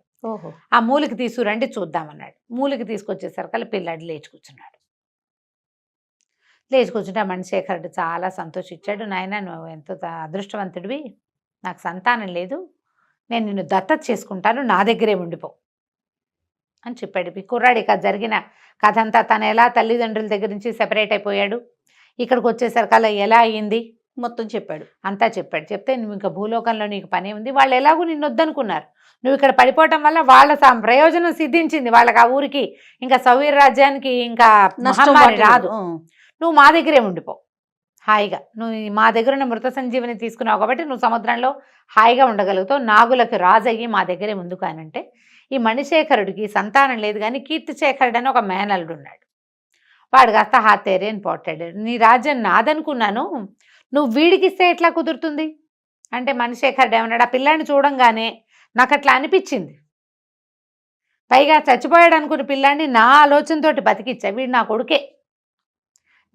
ఆ మూలిక తీసుకురండి చూద్దామన్నాడు. మూలిక తీసుకొచ్చేసరికి పిల్లాడు లేచి కూర్చున్నాడు. లేచి కూర్చుంటే మణిశేఖరుడు చాలా సంతోషించాడు. నాయన నువ్వు ఎంతో అదృష్టవంతుడివి, నాకు సంతానం లేదు, నేను నిన్ను దత్తత చేసుకుంటాను, నా దగ్గరే ఉండిపో అని చెప్పాడు. ఈ కుర్రాడు ఇక జరిగిన కథ అంతా తను ఎలా తల్లిదండ్రుల దగ్గర నుంచి సెపరేట్ అయిపోయాడు, ఇక్కడికి వచ్చేసరికల్లా ఎలా అయ్యింది మొత్తం చెప్పాడు. అంతా చెప్పాడు. చెప్తే నువ్వు ఇంకా భూలోకంలో నీకు పని ఉంది, వాళ్ళు ఎలాగూ నిన్ను వద్దనుకున్నారు, నువ్వు ఇక్కడ పడిపోవటం వల్ల వాళ్ళ ప్రయోజనం సిద్ధించింది, వాళ్ళకి ఆ ఊరికి ఇంకా సౌవీర రాజ్యానికి ఇంకా మహమ్మారి రాదు, నువ్వు మా దగ్గరే ఉండిపో హాయిగా, నువ్వు మా దగ్గర ఉన్న మృత సంజీవిని తీసుకున్నావు కాబట్టి నువ్వు సముద్రంలో హాయిగా ఉండగలుగుతావు, నాగులకు రాజు అయ్యి మా దగ్గరే ముందుకు అనంటే, ఈ మణిశేఖరుడికి సంతానం లేదు కానీ కీర్తిశేఖరుడు అని ఒక మేనల్లుడు ఉన్నాడు. వాడు కాస్త హాతేరే అని పోటాడు, నీ రాజ్యం నాదనుకున్నాను, నువ్వు వీడికిస్తే ఎట్లా కుదురుతుంది అంటే, మణిశేఖరుడు ఏమన్నాడు, ఆ పిల్లాడిని చూడంగానే నాకు అట్లా అనిపించింది, పైగా చచ్చిపోయాడు అనుకున్న పిల్లాడిని నా ఆలోచనతోటి బతికిచ్చా, వీడు నా కొడుకే,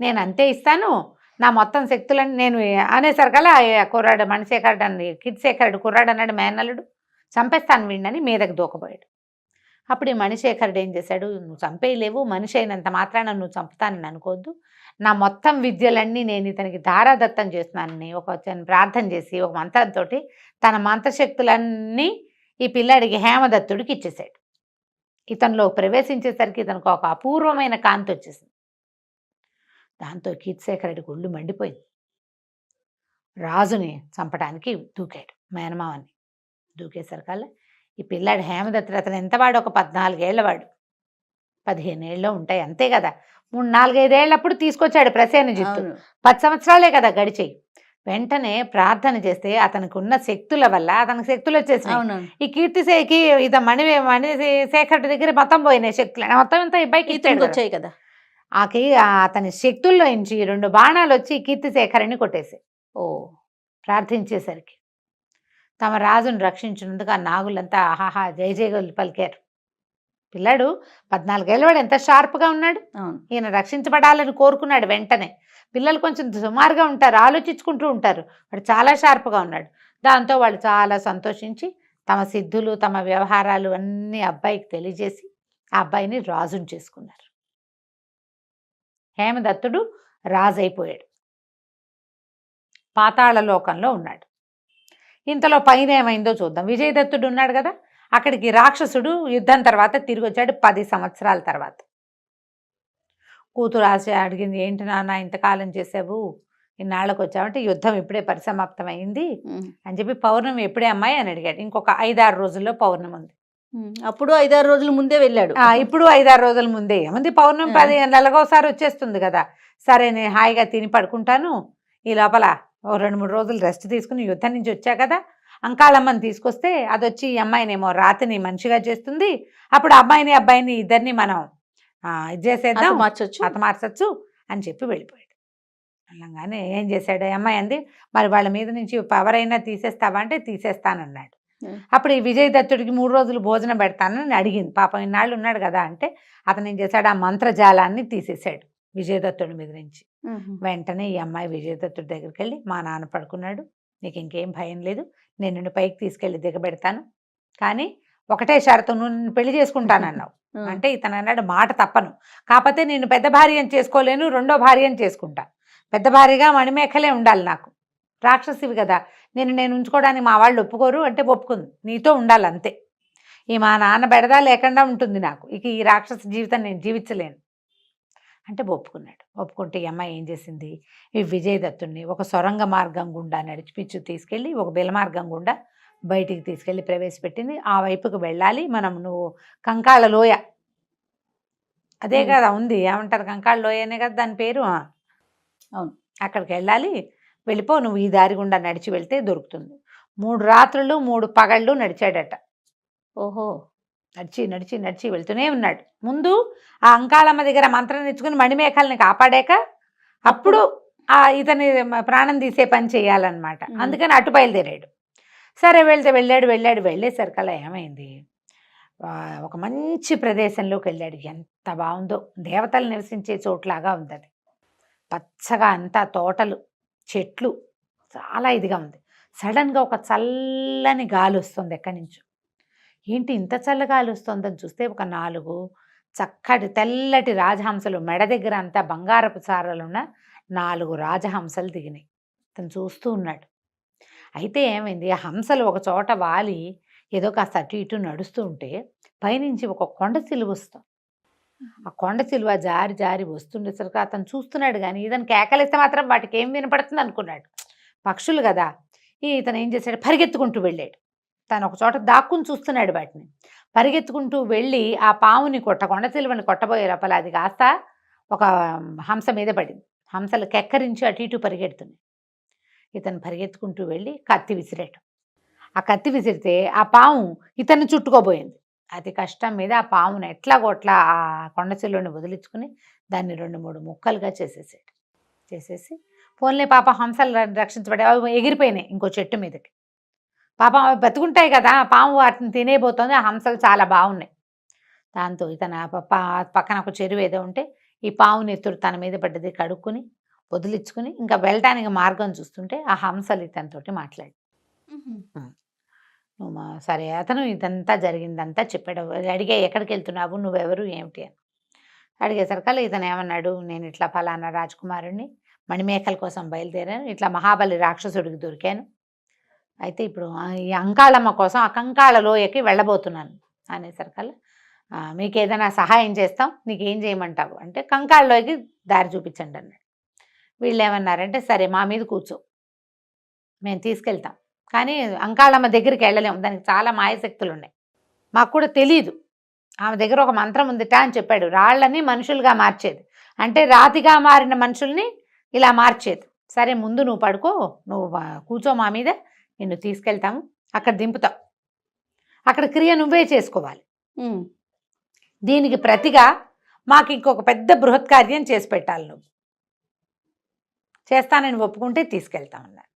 నేను అంతే ఇస్తాను, నా మొత్తం శక్తులని నేను అనేసరికల్లా కుర్రాడు మణిశేఖరుడు అని కీర్తిశేఖరుడు కుర్రాడు అన్నాడు మేనల్లుడు, చంపేస్తాను వీడిని మీదకి దూకపోయాడు. అప్పుడు ఈ మణిశేఖరుడు ఏం చేశాడు, నువ్వు చంపేయలేవు, మనిషి అయినంత మాత్రాన నువ్వు చంపుతానని అనుకోవద్దు, నా మొత్తం విద్యలన్నీ నేను ఇతనికి ధారాదత్తం చేస్తున్నానని ఒక ప్రార్థన చేసి ఒక మంత్రంతో తన మంత్రశక్తులన్నీ ఈ పిల్లాడికి హేమదత్తుడికి ఇచ్చేసాడు. ఇతనిలో ప్రవేశించేసరికి ఇతనికి ఒక అపూర్వమైన కాంతి వచ్చేసింది. దాంతో కీర్తిశేఖరుడికి ఒళ్ళు మండిపోయింది. రాజుని చంపడానికి దూకాడు, మేనమావని దూకేసరికల్లా ఈ పిల్లాడు హేమదత్తుడు, అతను ఎంతవాడు ఒక 14 ఏళ్లవాడు, 15 ఏళ్ళు ఉంటాయి అంతే కదా, 3-4-5 ఏళ్ళప్పుడు తీసుకొచ్చాడు ప్రసేనజిత్తు, 10 సంవత్సరాలే కదా గడిచేయి. వెంటనే ప్రార్థన చేస్తే అతనికి ఉన్న శక్తుల వల్ల అతనికి శక్తులు వచ్చేసినాయి. ఈ కీర్తిశేఖి మణిశేఖరుడి దగ్గర మొత్తం పోయినాయి శక్తులు, మొత్తం అంతా అబ్బాయికి వచ్చాయి కదా. అతని శక్తుల్లో నుంచి 2 బాణాలు వచ్చి కీర్తిశేఖరుని కొట్టేసాయి. ప్రార్థించేసరికి తమ రాజును రక్షించినందుకు ఆ నాగులంతా ఆహాహా జయ జయగోలు పలికారు. పిల్లాడు 14 ఏళ్ళ వాడు ఎంత షార్ప్గా ఉన్నాడు. అవును. ఈయన రక్షించబడాలని కోరుకున్నాడు. వెంటనే పిల్లలు కొంచెం సుమారుగా ఉంటారు, ఆలోచించుకుంటూ ఉంటారు. వాడు చాలా షార్ప్గా ఉన్నాడు. దాంతో వాళ్ళు చాలా సంతోషించి తమ సిద్ధులు తమ వ్యవహారాలు అన్నీ అబ్బాయికి తెలియజేసి ఆ అబ్బాయిని రాజుని చేసుకున్నారు. హేమదత్తుడు రాజు అయిపోయాడు, పాతాళ లోకంలో ఉన్నాడు. ఇంతలో పైన ఏమైందో చూద్దాం. విజయదత్తుడు ఉన్నాడు కదా, అక్కడికి రాక్షసుడు యుద్ధం తర్వాత తిరిగి వచ్చాడు 10 సంవత్సరాల తర్వాత. కూతురు ఆశ అడిగింది, ఏంటి నాన్న ఇంతకాలం చేసావు, ఇన్నాళ్ళకు వచ్చావంటే యుద్ధం ఇప్పుడే పరిసమాప్తమైంది అని చెప్పి, పౌర్ణమి ఎప్పుడే అమ్మాయి అని అడిగాడు. ఇంకొక 5-6 రోజుల్లో పౌర్ణమి ఉంది. అప్పుడు 5-6 రోజుల ముందే వెళ్ళాడు. ఇప్పుడు 5-6 రోజుల ముందే ఏముంది, పౌర్ణమి 10 నెలకోసారి వచ్చేస్తుంది కదా. సరే నేను హాయిగా తిని పడుకుంటాను, ఈ లోపల ఓ 2-3 రోజులు రెస్ట్ తీసుకుని యుద్ధం నుంచి వచ్చా కదా, అంకాళమ్మని తీసుకొస్తే అది వచ్చి ఈ అమ్మాయినేమో రాతిని మనిషిగా చేస్తుంది, అప్పుడు అబ్బాయిని అబ్బాయిని ఇద్దరిని మనం ఇది చేసేద్దాం, మార్చచ్చు అని చెప్పి వెళ్ళిపోయాడు. అనగానే ఏం చేశాడు, అమ్మాయి అంది, మరి వాళ్ళ మీద నుంచి పవర్ అయినా తీసేస్తావా అంటే తీసేస్తానన్నాడు. అప్పుడు ఈ విజయదత్తుడికి 3 రోజులు భోజనం పెడతానని అడిగింది. పాపం ఇన్నాళ్ళు ఉన్నాడు కదా అంటే అతను ఏం చేశాడు, ఆ మంత్రజాలాన్ని తీసేశాడు విజయదత్తుడి మీద నుంచి. వెంటనే ఈ అమ్మాయి విజయదత్తుడి దగ్గరికి వెళ్ళి, మా నాన్న పడుకున్నాడు, నీకు ఇంకేం భయం లేదు, నేను నిన్ను పైకి తీసుకెళ్ళి దిగబెడతాను, కానీ ఒకటే షరతు, నువ్వు నిన్ను పెళ్లి చేసుకుంటానన్నావు అంటే ఇతను అన్నాడు, మాట తప్పను, కాకపోతే నేను పెద్ద భార్యను చేసుకోలేను, రెండో భార్యను చేసుకుంటా, పెద్ద భార్యగా మణిమేఖలే ఉండాలి, నాకు రాక్షసివి కదా, నేను ఉంచుకోవడానికి మా వాళ్ళు ఒప్పుకోరు అంటే ఒప్పుకుంది, నీతో ఉండాలి అంతే, ఈ మా నాన్న బెడదా లేకుండా ఉంటుంది నాకు, ఇక ఈ రాక్షస జీవితం నేను జీవించలేను అంటే ఒప్పుకున్నాడు. ఒప్పుకుంటే ఈ అమ్మాయి ఏం చేసింది, ఈ విజయదత్తుడిని ఒక సొరంగ మార్గం గుండా నడిచిపిచ్చు తీసుకెళ్ళి ఒక బిలమార్గం గుండా బయటికి తీసుకెళ్ళి ప్రవేశపెట్టింది. ఆ వైపుకు వెళ్ళాలి మనం, నువ్వు కంకాళ లోయ అదే కదా ఉంది, ఏమంటారు కంకాళ లోయ అనే కదా దాని పేరు. అవును, అక్కడికి వెళ్ళాలి, వెళ్ళిపో, నువ్వు ఈ దారి గుండా నడిచి వెళ్తే దొరుకుతుంది. 3 రాత్రులు 3 పగళ్ళు నడిచాడట. ఓహో, నడిచి నడిచి నడిచి వెళ్తూనే ఉన్నాడు. ముందు ఆ అంకాళమ్మ దగ్గర మంత్రం తెచ్చుకుని మణిమేఖల్ని కాపాడాక అప్పుడు ఇతని ప్రాణం తీసే పని చేయాలన్నమాట. అందుకని అటు బయలుదేరాడు. సరే వెళ్ళేసరికల్లా ఏమైంది, ఒక మంచి ప్రదేశంలోకి వెళ్ళాడు. ఎంత బాగుందో, దేవతలు నివసించే చోట్లాగా ఉంది అది. పచ్చగా అంతా తోటలు, చెట్లు, చాలా ఇదిగా ఉంది. సడన్గా ఒక చల్లని గాలి వస్తుంది ఎక్కడి నుంచో. ఏంటి ఇంత చల్లగాలి వస్తుందని చూస్తే ఒక 4 చక్కటి తెల్లటి రాజహంసలు, మెడ దగ్గర అంతా బంగారపు సారలున్న 4 రాజహంసలు దిగినాయి. తను చూస్తూ ఉన్నాడు. అయితే ఏమైంది, ఆ హంసలు ఒక చోట వాలి ఏదో కాస్త అటు ఇటు నడుస్తూ ఉంటే పైనుంచి ఒక కొండ సిలువ వస్తుంది. ఆ కొండ సిలువ జారి జారి వస్తుండేసరికి అతను చూస్తున్నాడు, కానీ ఇతను కేకలిస్తే మాత్రం వాటికి ఏం వినపడుతుంది అనుకున్నాడు, పక్షులు కదా. ఇతను ఏం చేశాడు, పరిగెత్తుకుంటూ వెళ్ళాడు. తను ఒక చోట దాక్కుని చూస్తున్నాడు వాటిని. పరిగెత్తుకుంటూ వెళ్ళి ఆ పాముని కొండ సిలువని కొట్టబోయే లోపల అది కాస్త ఒక హంస మీద పడింది. హంసలు కెక్కరించి అటు ఇటు పరిగెడుతున్నాయి. ఇతను పరిగెత్తుకుంటూ వెళ్ళి కత్తి విసిరాడు. ఆ కత్తి విసిరితే ఆ పాము ఇతన్ని చుట్టుకోబోయింది. అతి కష్టం మీద ఆ పామును ఎట్లాగోట్లా ఆ కొండ సిలువని వదిలించుకుని దాన్ని 2-3 ముక్కలుగా చేసేసి పోన్లే పాప హంసలు రక్షించబడే, అవి ఎగిరిపోయినాయి ఇంకో చెట్టు మీదకి. పాపం అవి బతుకుంటాయి కదా, పాము వాటిని తినేపోతుంది. ఆ హంసలు చాలా బాగున్నాయి. దాంతో ఇతను పక్కన ఒక చెరువు ఏదో ఉంటే ఈ పావుని ఎత్తుడు తన మీద పడ్డది, కడుక్కుని వదిలించుకుని ఇంకా వెళ్ళటానికి మార్గం చూస్తుంటే ఆ హంసలు ఇతనితోటి మాట్లాడి, సరే అతను ఇదంతా జరిగిందంతా చెప్పాడు. అడిగే, ఎక్కడికి వెళ్తున్నావు, నువ్వెవరు ఏమిటి అని అడిగేసరికల్లా ఇతను ఏమన్నాడు, నేను ఇట్లా ఫలానా రాజకుమారుడిని, మణిమేఖల కోసం బయలుదేరాను, ఇట్లా మహాబలి రాక్షసుడికి దొరికాను, అయితే ఇప్పుడు ఈ అంకాళమ్మ కోసం ఆ కంకాళ లోయకి వెళ్ళబోతున్నాను అనేసరికల్లా, మీకు ఏదైనా సహాయం చేస్తాం, నీకేం చేయమంటావు అంటే కంకాళ లోయకి దారి చూపించండి అన్నాడు. వీళ్ళు ఏమన్నారంటే, సరే మా మీద కూర్చో, మేము తీసుకెళ్తాం, కానీ అంకాళమ్మ దగ్గరికి వెళ్ళలేము, దానికి చాలా మాయశక్తులు ఉన్నాయి, మాకు కూడా తెలియదు, ఆమె దగ్గర ఒక మంత్రం ఉందిట అని చెప్పాడు. రాళ్ళని మనుషులుగా మార్చేది, అంటే రాతిగా మారిన మనుషుల్ని ఇలా మార్చేది. సరే ముందు నువ్వు పడుకో, నువ్వు కూర్చో మా మీద, నిన్ను తీసుకెళ్తాము, అక్కడ దింపుతాం, అక్కడ క్రియ నువ్వే చేసుకోవాలి, దీనికి ప్రతిగా మాకు ఇంకొక పెద్ద బృహత్కార్యం చేసి పెట్టాలి, నువ్వు చేస్తానని ఒప్పుకుంటే తీసుకెళ్తామన్నారు.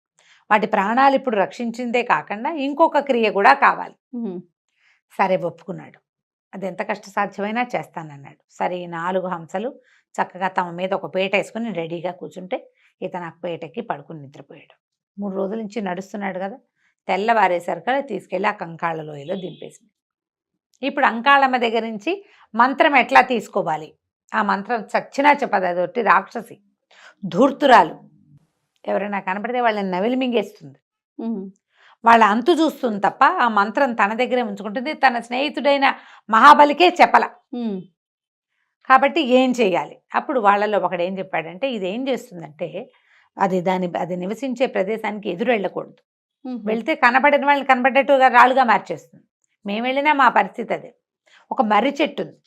వాటి ప్రాణాలు ఇప్పుడు రక్షించిందే కాకుండా ఇంకొక క్రియ కూడా కావాలి. సరే ఒప్పుకున్నాడు. అది ఎంత కష్టసాధ్యమైనా చేస్తానన్నాడు. సరే ఈ 4 హంసలు చక్కగా తమ మీద ఒక పీట వేసుకుని రెడీగా కూర్చుంటే ఇతను ఆ పీటకి పడుకుని నిద్రపోయాడు. 3 రోజుల నుంచి నడుస్తున్నాడు కదా, తెల్లవారేసరికి తీసుకెళ్ళి ఆ కంకాళ లోయలో దింపేసింది. ఇప్పుడు అంకాళమ్మ దగ్గర నుంచి మంత్రం ఎట్లా తీసుకోవాలి, ఆ మంత్రం చచ్చినా చెప్పదు. అదొట్టి రాక్షసి, ధూర్తురాలు. ఎవరైనా కనపడితే వాళ్ళని నవిలి మింగేస్తుంది, వాళ్ళ అంతు చూస్తుంది తప్ప ఆ మంత్రం తన దగ్గరే ఉంచుకుంటుంది. తన స్నేహితుడైన మహాబలికే చెప్పల. కాబట్టి ఏం చేయాలి? అప్పుడు వాళ్ళలో ఒకడు ఏం చెప్పాడంటే, ఇది ఏం చేస్తుందంటే అది నివసించే ప్రదేశానికి ఎదురు వెళ్ళకూడదు. వెళ్తే కనపడిన వాళ్ళని కనపడేట్టుగా రాళ్ళుగా మార్చేస్తుంది. మేము వెళ్ళినా మా పరిస్థితి అదే. ఒక మర్రి చెట్టు ఉంది,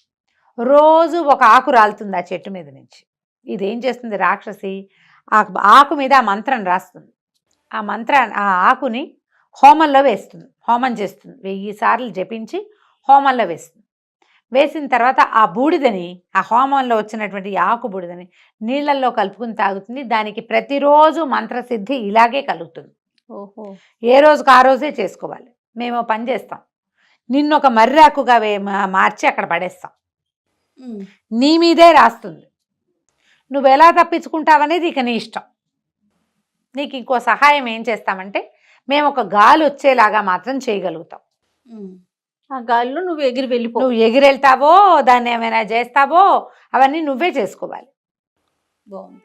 రోజు ఒక ఆకు రాలుతుంది ఆ చెట్టు మీద నుంచి. ఇదేం చేస్తుంది రాక్షసి, ఆకు మీద ఆ మంత్రం రాస్తుంది. ఆ ఆకుని హోమంలో వేస్తుంది, హోమం చేస్తుంది. 1000 సార్లు జపించి హోమంలో వేస్తుంది. వేసిన తర్వాత ఆ బూడిదని, ఆ హోమంలో వచ్చినటువంటి ఆకు బూడిదని నీళ్ళల్లో కలుపుకుని తాగుతుంది. దానికి ప్రతిరోజు మంత్రసిద్ధి ఇలాగే కలుగుతుంది. ఓహో, ఏ రోజుకు ఆ రోజే చేసుకోవాలి. మేము పని చేస్తాం, నిన్ను ఒక మర్రాకుగా మార్చి అక్కడ పడేస్తాం, నీ మీదే రాస్తుంది. నువ్వు ఎలా తప్పించుకుంటావనేది ఇక నీ ఇష్టం. నీకు ఇంకో సహాయం ఏం చేస్తామంటే, మేము ఒక గాలి వచ్చేలాగా మాత్రం చేయగలుగుతాం. ఆ గాలిలో నువ్వు ఎగిరి వెళ్ళిపో. నువ్వు ఎగిరెళ్తావో దాన్ని ఏమైనా చేస్తావో అవన్నీ నువ్వే చేసుకోవాలి. బాగుంది.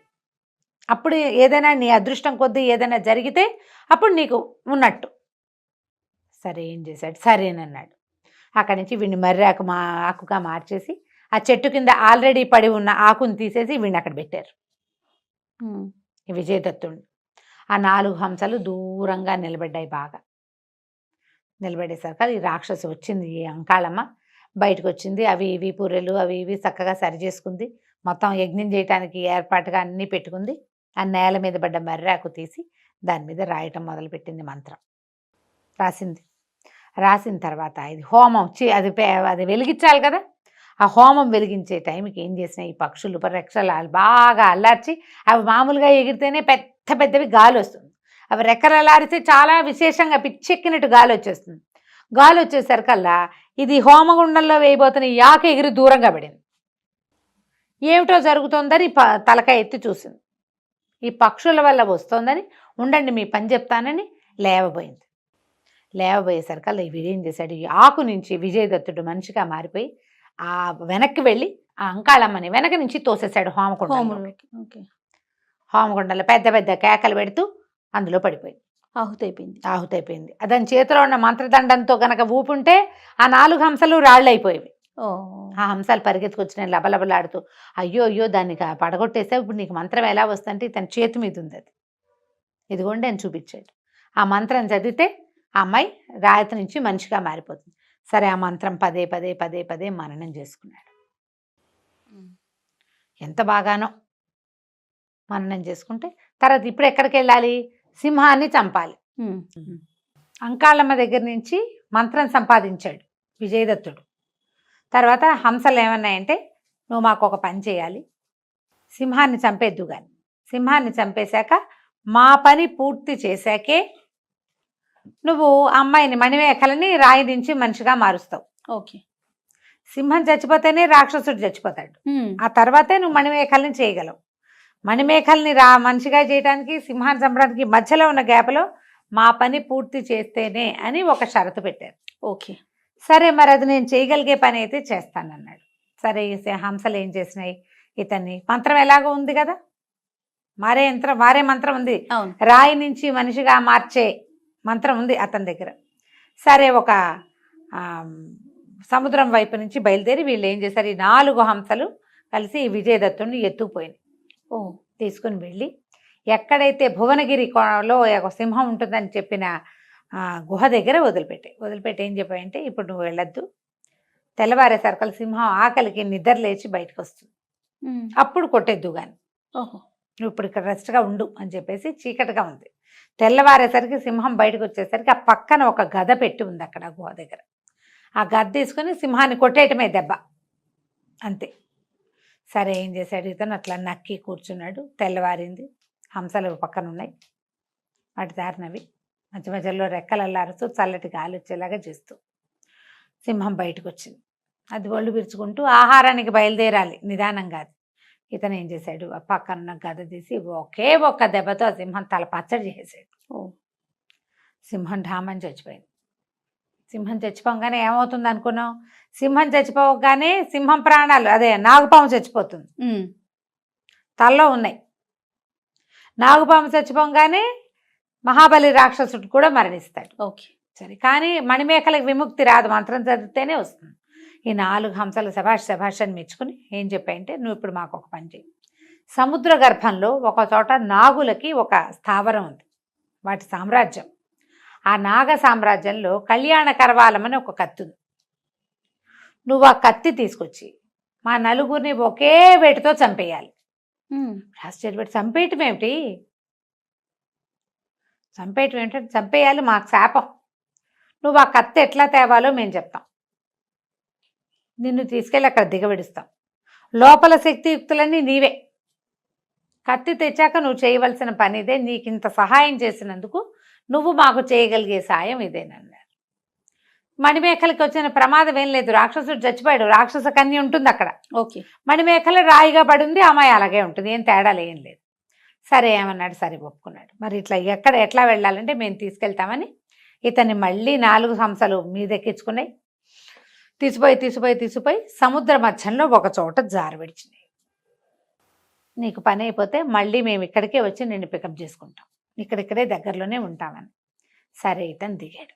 అప్పుడు ఏదైనా నీ అదృష్టం కొద్దీ ఏదైనా జరిగితే అప్పుడు నీకు ఉన్నట్టు. సరే ఏం చేశాడు, సరేనన్నాడు. అక్కడి నుంచి వీడిని మర్రి ఆకుగా మార్చేసి ఆ చెట్టు కింద ఆల్రెడీ పడి ఉన్న ఆకుని తీసేసి వీడిని అక్కడ పెట్టారు. ఈ విజయదత్తుడు. ఆ 4 హంసలు దూరంగా నిలబడ్డాయి. బాగా నిలబడేసరికి ఈ రాక్షసి వచ్చింది, ఈ అంకాళమ్మ బయటకు వచ్చింది. అవి ఇవి పూరెలు అవి ఇవి చక్కగా సరి చేసుకుంది. మొత్తం యజ్ఞం చేయడానికి ఏర్పాటుగా అన్నీ పెట్టుకుంది. ఆ నేల మీద పడ్డ మర్రాకు తీసి దాని మీద రాయటం మొదలుపెట్టింది. మంత్రం రాసింది. రాసిన తర్వాత ఇది హోమం అది వెలిగించాలి కదా. ఆ హోమం వెలిగించే టైంకి ఏం చేసినాయి, ఈ పక్షులు రెక్కలు బాగా అల్లార్చి, అవి మామూలుగా ఎగిరితేనే పెద్ద పెద్దవి గాలి వస్తుంది. అవి రెక్కలు అల్లారితే చాలా విశేషంగా పిచ్చెక్కినట్టు గాలి వచ్చేస్తుంది. గాలి వచ్చేసరికల్లా ఇది హోమగుండంలో వేయబోతున్న ఈ ఆకు ఎగిరి దూరంగా పడింది. ఏమిటో జరుగుతోందని తలకాయ ఎత్తి చూసింది. ఈ పక్షుల వల్ల వస్తోందని, ఉండండి మీ పని చెప్తానని లేవబోయింది. లేవబోయేసరికల్లా వీడేం చేశాడు, ఈ ఆకు నుంచి విజయదత్తుడు మనిషిగా మారిపోయి ఆ వెనక్కి వెళ్ళి ఆ అంకాళమ్మని వెనక నుంచి తోసేశాడు హోమకుండంలోకి. హోమకుండంలో పెద్ద పెద్ద కేకలు పెడుతూ అందులో పడిపోయింది. ఆహుతైపోయింది. దాని చేతిలో ఉన్న మంత్రదండంతో గనక ఊపుంటే ఆ 4 హంసలు రాళ్ళైపోయేవి. ఆ హంసలు పరిగెత్తుకొచ్చినాయి లబలబలాడుతూ. అయ్యో దాన్ని పడగొట్టేసా, ఇప్పుడు నీకు మంత్రం ఎలా వస్తుందంటే తన చేతి మీద ఉంది అది, ఇదిగోండి అని చూపించాడు. ఆ మంత్రం చదివితే ఆ అమ్మాయి రాయత నుంచి మనిషిగా మారిపోతుంది. సరే ఆ మంత్రం పదే పదే పదే పదే మననం చేసుకున్నాడు. ఎంత బాగానో మననం చేసుకుంటే తర్వాత ఇప్పుడు ఎక్కడికి వెళ్ళాలి, సింహాన్ని చంపాలి. అంకాళమ్మ దగ్గర నుంచి మంత్రం సంపాదించాడు విజయదత్తుడు. తర్వాత హంసలు ఏమన్నాయంటే, నువ్వు మాకు ఒక పని చేయాలి, సింహాన్ని చంపేద్దు కానీ, సింహాన్ని చంపేశాక మా పని పూర్తి చేశాకే నువ్వు అమ్మాయిని మణిమేఖలని రాయి నుంచి మనిషిగా మారుస్తావు. ఓకే, సింహం చచ్చిపోతేనే రాక్షసుడు చచ్చిపోతాడు. ఆ తర్వాతే నువ్వు మణిమేఖల్ని చేయగలవు. మణిమేఖల్ని మనిషిగా చేయడానికి సింహాన్ని చంపడానికి మధ్యలో ఉన్న గ్యాప్లో మా పని పూర్తి చేస్తేనే అని ఒక షరతు పెట్టారు. ఓకే, సరే మరి అది నేను చేయగలిగే పని అయితే చేస్తానన్నాడు. సరే హంసలు ఏం చేసినాయి, ఇతన్ని మంత్రం ఎలాగో ఉంది కదా, మారే మంత్రం ఉంది, రాయి నుంచి మనిషిగా మార్చే మంత్రం ఉంది అతని దగ్గర. సరే ఒక సముద్రం వైపు నుంచి బయలుదేరి వీళ్ళు ఏం చేశారు, ఈ 4 హంసలు కలిసి విజయదత్తుడిని ఎత్తుకుపోయింది. తీసుకుని వెళ్ళి ఎక్కడైతే భువనగిరిలో ఒక సింహం ఉంటుందని చెప్పిన గుహ దగ్గర వదిలిపెట్టి ఏం చెప్పాయంటే, ఇప్పుడు నువ్వు వెళ్ళొద్దు, తెల్లవారే సర్కల్ సింహం ఆకలికి నిద్ర లేచి బయటకు వస్తుంది, అప్పుడు కొట్టేద్దు కానీ, నువ్వు ఇప్పుడు ఇక్కడ రెస్ట్గా ఉండు అని చెప్పేసి చీకటిగా ఉంది. తెల్లవారేసరికి సింహం బయటకు వచ్చేసరికి ఆ పక్కన ఒక గద పెట్టి ఉంది అక్కడ గుహ దగ్గర. ఆ గద తీసుకొని సింహాన్ని కొట్టేయటమే దెబ్బ, అంతే. సరే ఏం చేశాడు ఇతను, అట్లా నక్కి కూర్చున్నాడు. తెల్లవారింది, హంసలు పక్కన ఉన్నాయి. వాటి దారినవి మధ్య మధ్యలో రెక్కలు అల్లారుతూ చల్లటి గాలి వచ్చేలాగా చేస్తూ సింహం బయటకు వచ్చింది. అది ఒళ్ళు విరుచుకుంటూ ఆహారానికి బయలుదేరాలి నిదానంగా. అది ఇతను ఏం చేశాడు, ఆ పక్కన గద తీసి ఒకే ఒక్క దెబ్బతో ఆ సింహం తల పచ్చడి చేసేసాడు. సింహం ఢామని చచ్చిపోయింది. సింహం చచ్చిపోగానే ఏమవుతుంది అనుకున్నాం? సింహం చచ్చిపోగానే సింహం ప్రాణాలు, అదే నాగుపాము చచ్చిపోతుంది. తలలో ఉన్నాయి. నాగుపాము చచ్చిపోగానే మహాబలి రాక్షసుడు కూడా మరణిస్తాడు. ఓకే, సరే, కానీ మణిమేకలకు విముక్తి రాదు, మంత్రం చదివితేనే వస్తుంది. ఈ 4 హంసలు శభాష్ అని మెచ్చుకుని ఏం చెప్పాయంటే, నువ్వు ఇప్పుడు మాకు ఒక పని చేయి. సముద్ర గర్భంలో ఒక చోట నాగులకి ఒక స్థావరం ఉంది, వాటి సామ్రాజ్యం. ఆ నాగ సామ్రాజ్యంలో కళ్యాణ కరవాలమని ఒక కత్తి ఉంది. నువ్వు ఆ కత్తి తీసుకొచ్చి మా నలుగురిని ఒకే వేటితో చంపేయాలి. ఆశ్చర్యపెట్టి చంపేయటం ఏమిటి? చంపేయటం ఏమిటంటే చంపేయాలి, మాకు శాపం. నువ్వు ఆ కత్తి ఎట్లా తేవాలో మేము చెప్తాం. నిన్ను తీసుకెళ్ళి అక్కడ దిగబెడుస్తాం. లోపల శక్తియుక్తులన్నీ నీవే. కత్తి తెచ్చాక నువ్వు చేయవలసిన పని ఇదే. నీకు ఇంత సహాయం చేసినందుకు నువ్వు మాకు చేయగలిగే సాయం ఇదేనన్నారు. మణిమేఖలకి వచ్చిన ప్రమాదం ఏం లేదు. రాక్షసుడు చచ్చిపోయాడు, రాక్షస కన్య ఉంటుంది అక్కడ. ఓకే, మణిమేఖల రాయిగా పడింది, అమ్మాయి అలాగే ఉంటుంది, ఏం తేడాలు ఏం లేదు. సరే ఏమన్నాడు, సరే ఒప్పుకున్నాడు. మరి ఇట్లా ఎట్లా వెళ్ళాలంటే మేము తీసుకెళ్తామని ఇతన్ని మళ్ళీ 4 హంసలు మీదెక్కించుకున్నాయి. తీసిపోయి సముద్ర మధ్యంలో ఒక చోట జారబెడిచినాయి. నీకు పని అయిపోతే మళ్ళీ మేము ఇక్కడికే వచ్చి నిన్ను పికప్ చేసుకుంటాం, ఇక్కడిక్కడే దగ్గరలోనే ఉంటామని. సరే ఇతను దిగాడు.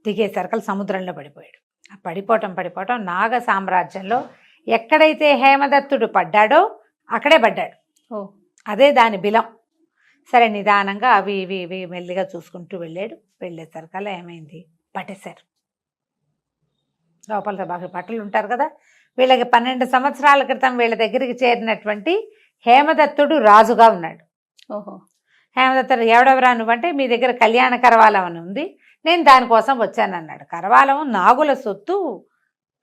దిగేసరికల్ సముద్రంలో పడిపోయాడు. ఆ పడిపోవటం నాగ సామ్రాజ్యంలో ఎక్కడైతే హేమదత్తుడు పడ్డాడో అక్కడే పడ్డాడు. అదే దాని బిలం. సరే నిదానంగా అవి ఇవి మెల్లిగా చూసుకుంటూ వెళ్ళాడు. వెళ్ళేసరికల్లా ఏమైంది, పట్టేశారు. లోపల బాగా పట్టులు ఉంటారు కదా, వీళ్ళకి 12 సంవత్సరాల క్రితం వీళ్ళ దగ్గరికి చేరినటువంటి హేమదత్తుడు రాజుగా ఉన్నాడు. హేమదత్తుడు, ఎవడెవరా నువ్వంటే, మీ దగ్గర కళ్యాణ కరవాలం అని ఉంది, నేను దానికోసం వచ్చానన్నాడు. కరవాలం నాగుల సొత్తు,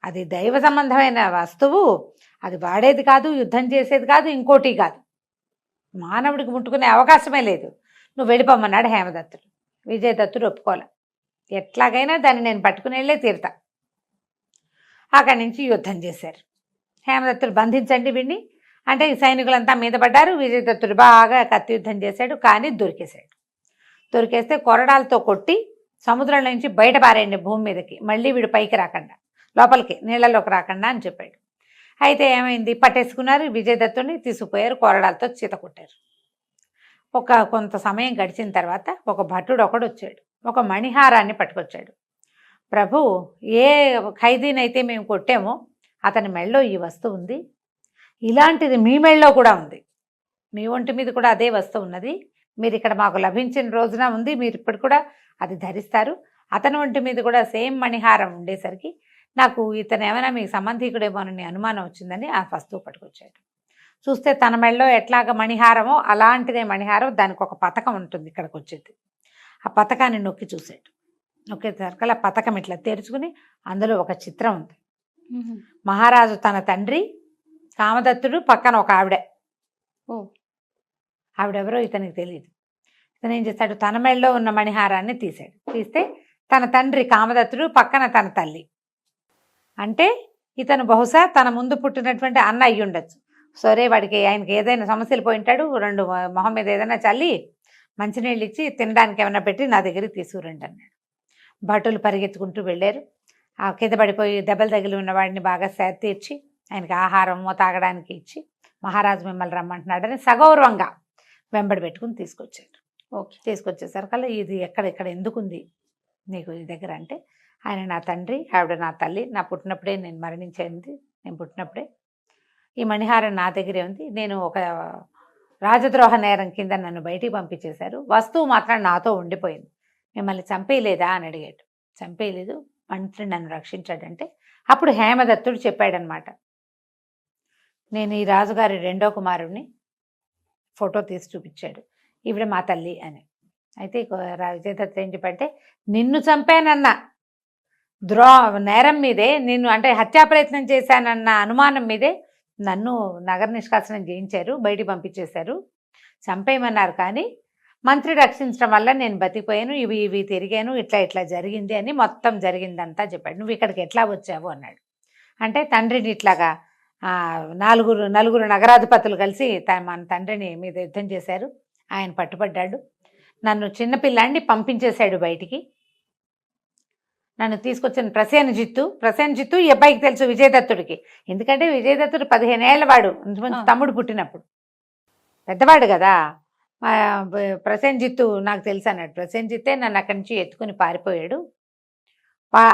అది దైవ సంబంధమైన వస్తువు, అది వాడేది కాదు, యుద్ధం చేసేది కాదు, ఇంకోటి కాదు, మానవుడికి ముట్టుకునే అవకాశమే లేదు, నువ్వు వెళ్ళిపోమన్నాడు హేమదత్తుడు. విజయదత్తుడు ఒప్పుకోలే. ఎట్లాగైనా దాన్ని నేను పట్టుకుని వెళ్ళే తీరుతా. అక్కడి నుంచి యుద్ధం చేశారు. హేమదత్తుడు బంధించండి వీడిని అంటే ఈ సైనికులంతా మీద పడ్డారు. విజయదత్తుడు బాగా కత్తి యుద్ధం చేశాడు, కానీ దొరికేస్తే కొరడాలతో కొట్టి సముద్రం నుంచి బయట పారేయండి భూమి మీదకి, మళ్ళీ వీడు పైకి రాకుండా, లోపలికి నీళ్ళలోకి రాకుండా అని చెప్పాడు. అయితే ఏమైంది, పట్టేసుకున్నారు. విజయదత్తుడిని తీసుకుపోయారు, కొరడాలతో చీత కొట్టారు. కొంత సమయం గడిచిన తర్వాత ఒక భటుడు ఒకడు వచ్చాడు, ఒక మణిహారాన్ని పట్టుకొచ్చాడు. ప్రభు, ఏ ఖైదీనైతే మేము కొట్టామో అతని మెళ్ళో ఈ వస్తువు ఉంది, ఇలాంటిది మీ మెళ్ళో కూడా ఉంది, మీ ఒంటి మీద కూడా అదే వస్తువు ఉన్నది, మీరు ఇక్కడ మాకు లభించిన రోజున ఉంది, మీరు ఇప్పుడు కూడా అది ధరిస్తారు. అతని ఒంటి మీద కూడా సేమ్ మణిహారం ఉండేసరికి నాకు ఇతను ఏమైనా మీకు సంబంధికుడేమోనని అనుమానం వచ్చిందని ఆ వస్తువు పట్టుకొచ్చాడు. చూస్తే తన మెళ్ళో ఎట్లాగ మణిహారమో అలాంటిదే మణిహారం, దానికి ఒక పథకం ఉంటుంది ఇక్కడికి వచ్చేది. ఆ పథకాన్ని నొక్కి చూశాడు. నొక్కేసరికల్లా పథకం ఇట్లా తెరుచుకుని అందులో ఒక చిత్రం ఉంది. మహారాజు తన తండ్రి, కామదత్తుడు, పక్కన ఒక ఆవిడెవరో ఇతనికి తెలియదు. ఇతను ఏం చేస్తాడు, తన మెళ్ళలో ఉన్న మణిహారాన్ని తీశాడు. తీస్తే తన తండ్రి కామదత్తుడు, పక్కన తన తల్లి. అంటే ఇతను బహుశా తన ముందు పుట్టినటువంటి అన్న అయ్యి ఉండొచ్చు. సరే, ఆయనకి ఏదైనా సమస్యలు పోయింటాడు, 2 మొహం మీద ఏదైనా చల్లి మంచినీళ్ళు ఇచ్చి తినడానికి ఏమైనా పెట్టి నా దగ్గరికి తీసుకురండి అన్నాడు. భటులు పరిగెత్తుకుంటూ వెళ్ళారు. ఆ కింద పడిపోయి దెబ్బలు తగిలి ఉన్నవాడిని బాగా సేద తీర్చి ఆయనకి ఆహారము తాగడానికి ఇచ్చి, మహారాజు మిమ్మల్ని రమ్మంటున్నాడని సగౌరవంగా వెంబడి పెట్టుకుని తీసుకొచ్చారు. తీసుకొచ్చేసరికల్లా ఇది ఎక్కడ ఎందుకుంది నీకు ఈ దగ్గర అంటే, ఆయన నా తండ్రి, ఆవిడ నా తల్లి, నా పుట్టినప్పుడే నేను మరణించింది, నేను పుట్టినప్పుడే ఈ మణిహారం నా దగ్గరే ఉంది, నేను ఒక రాజద్రోహ నేరం కింద నన్ను బయటికి పంపించేశారు, వస్తువు మాత్రం నాతో ఉండిపోయింది, మిమ్మల్ని చంపేయలేదా అని అడిగాడు. చంపేయలేదు, మంత్రి నన్ను రక్షించాడంటే అప్పుడు హేమదత్తుడు చెప్పాడనమాట, నేను ఈ రాజుగారి 2వ కుమారుడిని, ఫోటో తీసి చూపించాడు, ఈవిడ మా తల్లి అని. అయితే విజయదత్తుడు ఏం చెప్పంటే, నిన్ను చంపానన్న నేరం మీదే, నిన్ను అంటే హత్యా ప్రయత్నం చేశానన్న అనుమానం మీదే నన్ను నగర నిష్కాసనం చేయించారు, బయటికి పంపించేశారు. చంపేయమన్నారు కానీ మంత్రి రక్షించడం వల్ల నేను బతికిపోయాను, ఇవి తిరిగాను, ఇట్లా జరిగింది అని మొత్తం జరిగిందంతా చెప్పాడు. నువ్వు ఇక్కడికి ఎట్లా వచ్చావు అన్నాడు. అంటే తండ్రిని ఇట్లాగా నలుగురు నగరాధిపతులు కలిసి మన తండ్రిని మీద యుద్ధం చేశారు, ఆయన పట్టుబడ్డాడు, నన్ను చిన్నపిల్లాన్ని పంపించేశాడు బయటికి, నన్ను తీసుకొచ్చిన ప్రసేనజిత్తు ఈ అబ్బాయికి తెలుసు విజయదత్తుడికి, ఎందుకంటే విజయదత్తుడు 15 ఏళ్ల వాడు తమ్ముడు పుట్టినప్పుడు, పెద్దవాడు కదా. ప్రసేనజిత్తు నాకు తెలుసు అన్నాడు. ప్రసేనజిత్తే నన్ను అక్కడి నుంచి ఎత్తుకుని పారిపోయాడు,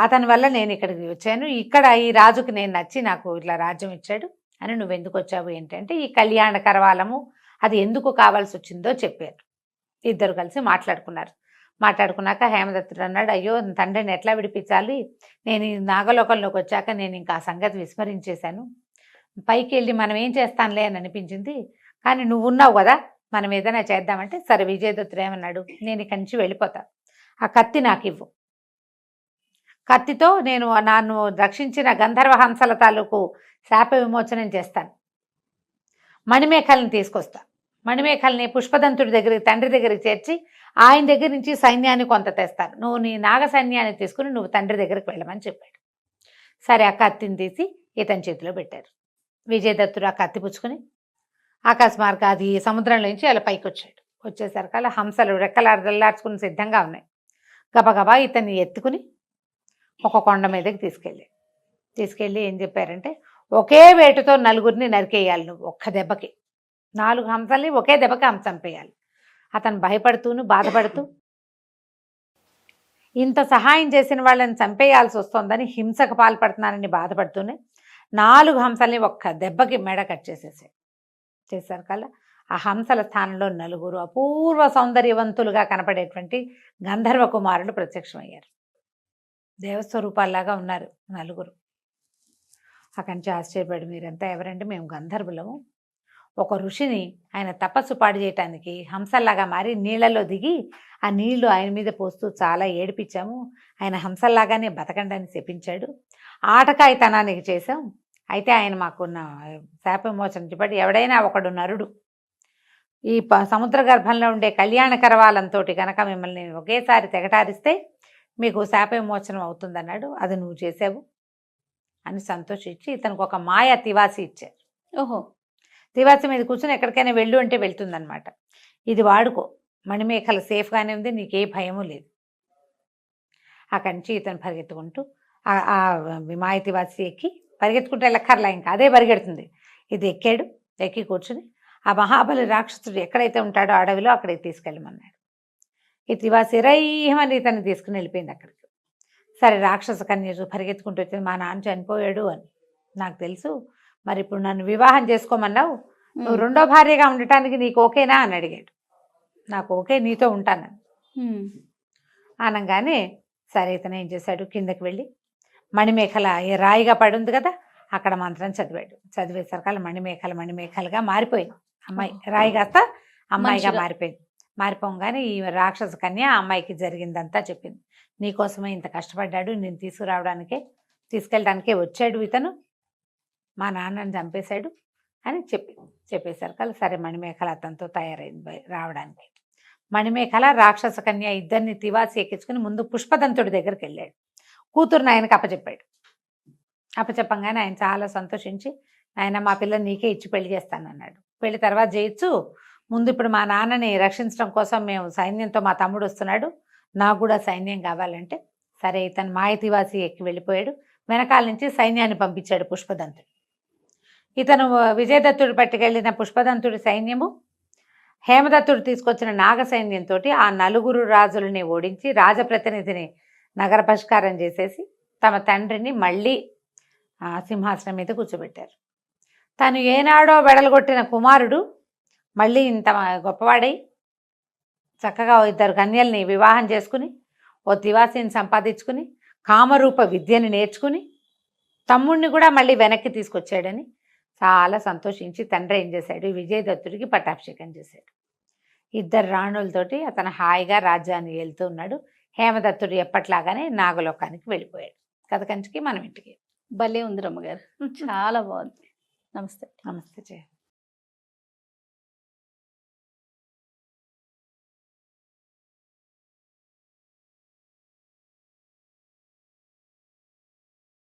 అతని వల్ల నేను ఇక్కడికి వచ్చాను, ఇక్కడ ఈ రాజుకి నేను నచ్చి నాకు ఇట్లా రాజ్యం ఇచ్చాడు అని నువ్వు ఎందుకు వచ్చావు ఏంటంటే ఈ కళ్యాణ కరవాలము అది ఎందుకు కావాల్సి వచ్చిందో చెప్పారు. ఇద్దరు కలిసి మాట్లాడుకున్నాక హేమదత్తుడు అన్నాడు, అయ్యో తండ్రిని ఎట్లా విడిపించాలి, నేను ఈ నాగలోకంలోకి వచ్చాక నేను ఇంకా ఆ సంగతి విస్మరించేశాను, పైకి వెళ్ళి మనం ఏం చేస్తానులే అని అనిపించింది, కానీ నువ్వు ఉన్నావు కదా మనం ఏదైనా చేద్దామంటే సరే. విజయదత్తుడు ఏమన్నాడు, నేను ఇక్కడి నుంచి వెళ్ళిపోతా, ఆ కత్తి నాకు ఇవ్వు, కత్తితో నేను నన్ను రక్షించిన గంధర్వ హంసల తాలూకు శాప విమోచనం చేస్తాను, మణిమేఖలను తీసుకొస్తా, మణిమేఖల్ని పుష్పదంతుడి దగ్గరికి తండ్రి దగ్గరికి చేర్చి ఆయన దగ్గర నుంచి సైన్యాన్ని కొంత తెస్తాను, నువ్వు నీ నాగ సైన్యాన్ని తీసుకుని నువ్వు తండ్రి దగ్గరికి వెళ్ళమని చెప్పాడు. సరే ఆ కత్తిని తీసి ఇతని చేతిలో పెట్టారు. విజయదత్తుడు ఆ కత్తి పుచ్చుకొని ఆకాశమార్గ అది సముద్రంలో నుంచి అలా పైకి వచ్చాడు. వచ్చేసరికల్లా హంసలు రెక్కలార్చుకుని సిద్ధంగా ఉన్నాయి. గబగబా ఇతన్ని ఎత్తుకుని ఒక కొండ మీదకి తీసుకెళ్ళి ఏం చెప్పారంటే ఒకే వేటుతో నలుగురిని నరికేయాలి, నువ్వు ఒక్క దెబ్బకి 4 హంసల్ని ఒకే దెబ్బకి చంపేయాలి. అతను భయపడుతూను బాధపడుతూ ఇంత సహాయం చేసిన వాళ్ళని చంపేయాల్సి వస్తుందని హింసకు పాల్పడుతున్నానని బాధపడుతూనే 4 హంసల్ని ఒక్క దెబ్బకి మెడ కట్ చేసేసరికల్లా ఆ హంసల స్థానంలో 4 అపూర్వ సౌందర్యవంతులుగా కనపడేటువంటి గంధర్వ కుమారులు ప్రత్యక్షమయ్యారు. దేవస్వరూపాల్లాగా ఉన్నారు 4. అక్కడి నుంచి ఆశ్చర్యపడి, మీరంతా ఎవరంటే మేము గంధర్వులము, ఒక ఋషిని ఆయన తపస్సు పాడు చేయటానికి హంసల్లాగా మారి నీళ్లలో దిగి ఆ నీళ్లు ఆయన మీద పోస్తూ చాలా ఏడిపించాము, ఆయన హంసల్లాగానే బతకండాన్ని శపించాడు, ఆటకాయితనానికి చేశాం, అయితే ఆయన మాకున్న శాప విమోచన చెప్పాడు, ఎవడైనా ఒకడు నరుడు ఈ సముద్ర గర్భంలో ఉండే కళ్యాణ కరవాలంతో కనుక మిమ్మల్ని ఒకేసారి తెగటారిస్తే మీకు శాప విమోచనం అవుతుందన్నాడు, అది నువ్వు చేసావు అని సంతోషించి ఇతనికి ఒక మాయ తివాసి ఇచ్చారు. ఓహో, తివాసి మీద కూర్చొని ఎక్కడికైనా వెళ్ళు అంటే వెళ్తుందనమాట, ఇది వాడుకో, మణిమేఖల సేఫ్గానే ఉంది, నీకే భయము లేదు. అక్కడి నుంచి ఇతను పరిగెత్తుకుంటూ ఆ మాయ తివాసి ఎక్కి పరిగెత్తుకుంటే లెక్కర్లా ఇంకా అదే పరిగెడుతుంది, ఇది ఎక్కి కూర్చుని ఆ మహాబలి రాక్షసుడు ఎక్కడైతే ఉంటాడో అడవిలో అక్కడికి తీసుకెళ్ళమన్నాడు. ఈ తివాసి రైహమని ఇతన్ని తీసుకుని వెళ్ళిపోయింది అక్కడికి. సరే రాక్షస కన్య పరిగెత్తుకుంటూ వచ్చింది, మా నాన్న చనిపోయాడు అని నాకు తెలుసు, మరి ఇప్పుడు నన్ను వివాహం చేసుకోమన్నావు, నువ్వు 2వ భార్యగా ఉండటానికి నీకు ఓకేనా అని అడిగాడు. నాకు ఓకే, నీతో ఉంటానని అనగానే సరే ఇతను ఏం చేశాడు, కిందకి వెళ్ళి మణిమేఖల రాయిగా పడి ఉంది కదా అక్కడ మంత్రం చదివాడు. చదివేసరికల్లా మణిమేఖలుగా మారిపోయింది అమ్మాయి, రాయి కాస్త అమ్మాయిగా మారిపోయింది. మారిపోగానే ఈ రాక్షస కన్య ఆ అమ్మాయికి జరిగిందంతా చెప్పింది. నీకోసమే ఇంత కష్టపడ్డాడు, నేను తీసుకెళ్ళడానికే వచ్చాడు ఇతను, మా నాన్నని చంపేశాడు అని చెప్పేసరికల్లా సరే మణిమేఖల అతనితో తయారైంది రావడానికి. మణిమేఖల రాక్షస కన్య ఇద్దరిని తివాసి ఎక్కించుకుని ముందు పుష్పదంతుడి దగ్గరికి వెళ్ళాడు. కూతురుని ఆయనకు అప్పచెప్పంగానే ఆయన చాలా సంతోషించి, ఆయన మా పిల్లని నీకే ఇచ్చి పెళ్లి చేస్తానన్నాడు. పెళ్లి తర్వాత చేయొచ్చు, ముందు ఇప్పుడు మా నాన్నని రక్షించడం కోసం మేము సైన్యంతో, మా తమ్ముడు వస్తున్నాడు, నాకు కూడా సైన్యం కావాలంటే సరే ఇతను మాయతివాసి ఎక్కి వెళ్ళిపోయాడు. వెనకాల నుంచి సైన్యాన్ని పంపించాడు పుష్పదంతుడు. ఇతను విజయదత్తుడు పట్టుకెళ్ళిన పుష్పదంతుడి సైన్యము హేమదత్తుడు తీసుకొచ్చిన నాగ సైన్యంతో ఆ 4 రాజులని ఓడించి రాజప్రతినిధిని నగర బహిష్కారం చేసేసి తమ తండ్రిని మళ్ళీ సింహాసనం మీద కూర్చోబెట్టారు. తను ఏనాడో వెడలగొట్టిన కుమారుడు మళ్ళీ ఇంత గొప్పవాడై చక్కగా 2 కన్యల్ని వివాహం చేసుకుని ఓ తివాసిని సంపాదించుకుని కామరూప విద్యని నేర్చుకుని తమ్ముడిని కూడా మళ్ళీ వెనక్కి తీసుకొచ్చాడని చాలా సంతోషించి తండ్రి ఏం చేశాడు, విజయదత్తుడికి పట్టాభిషేకం చేశాడు. 2 రాణులతోటి అతను హాయిగా రాజ్యాన్ని వెళ్తూ ఉన్నాడు. హేమదత్తుడు ఎప్పట్లాగానే నాగలోకానికి వెళ్ళిపోయాడు. కథ కంచికి మనం ఇంటికి. భలే ఉంది రమ్మగారు, చాలా బాగుంది. నమస్తే. నమస్తే జయ.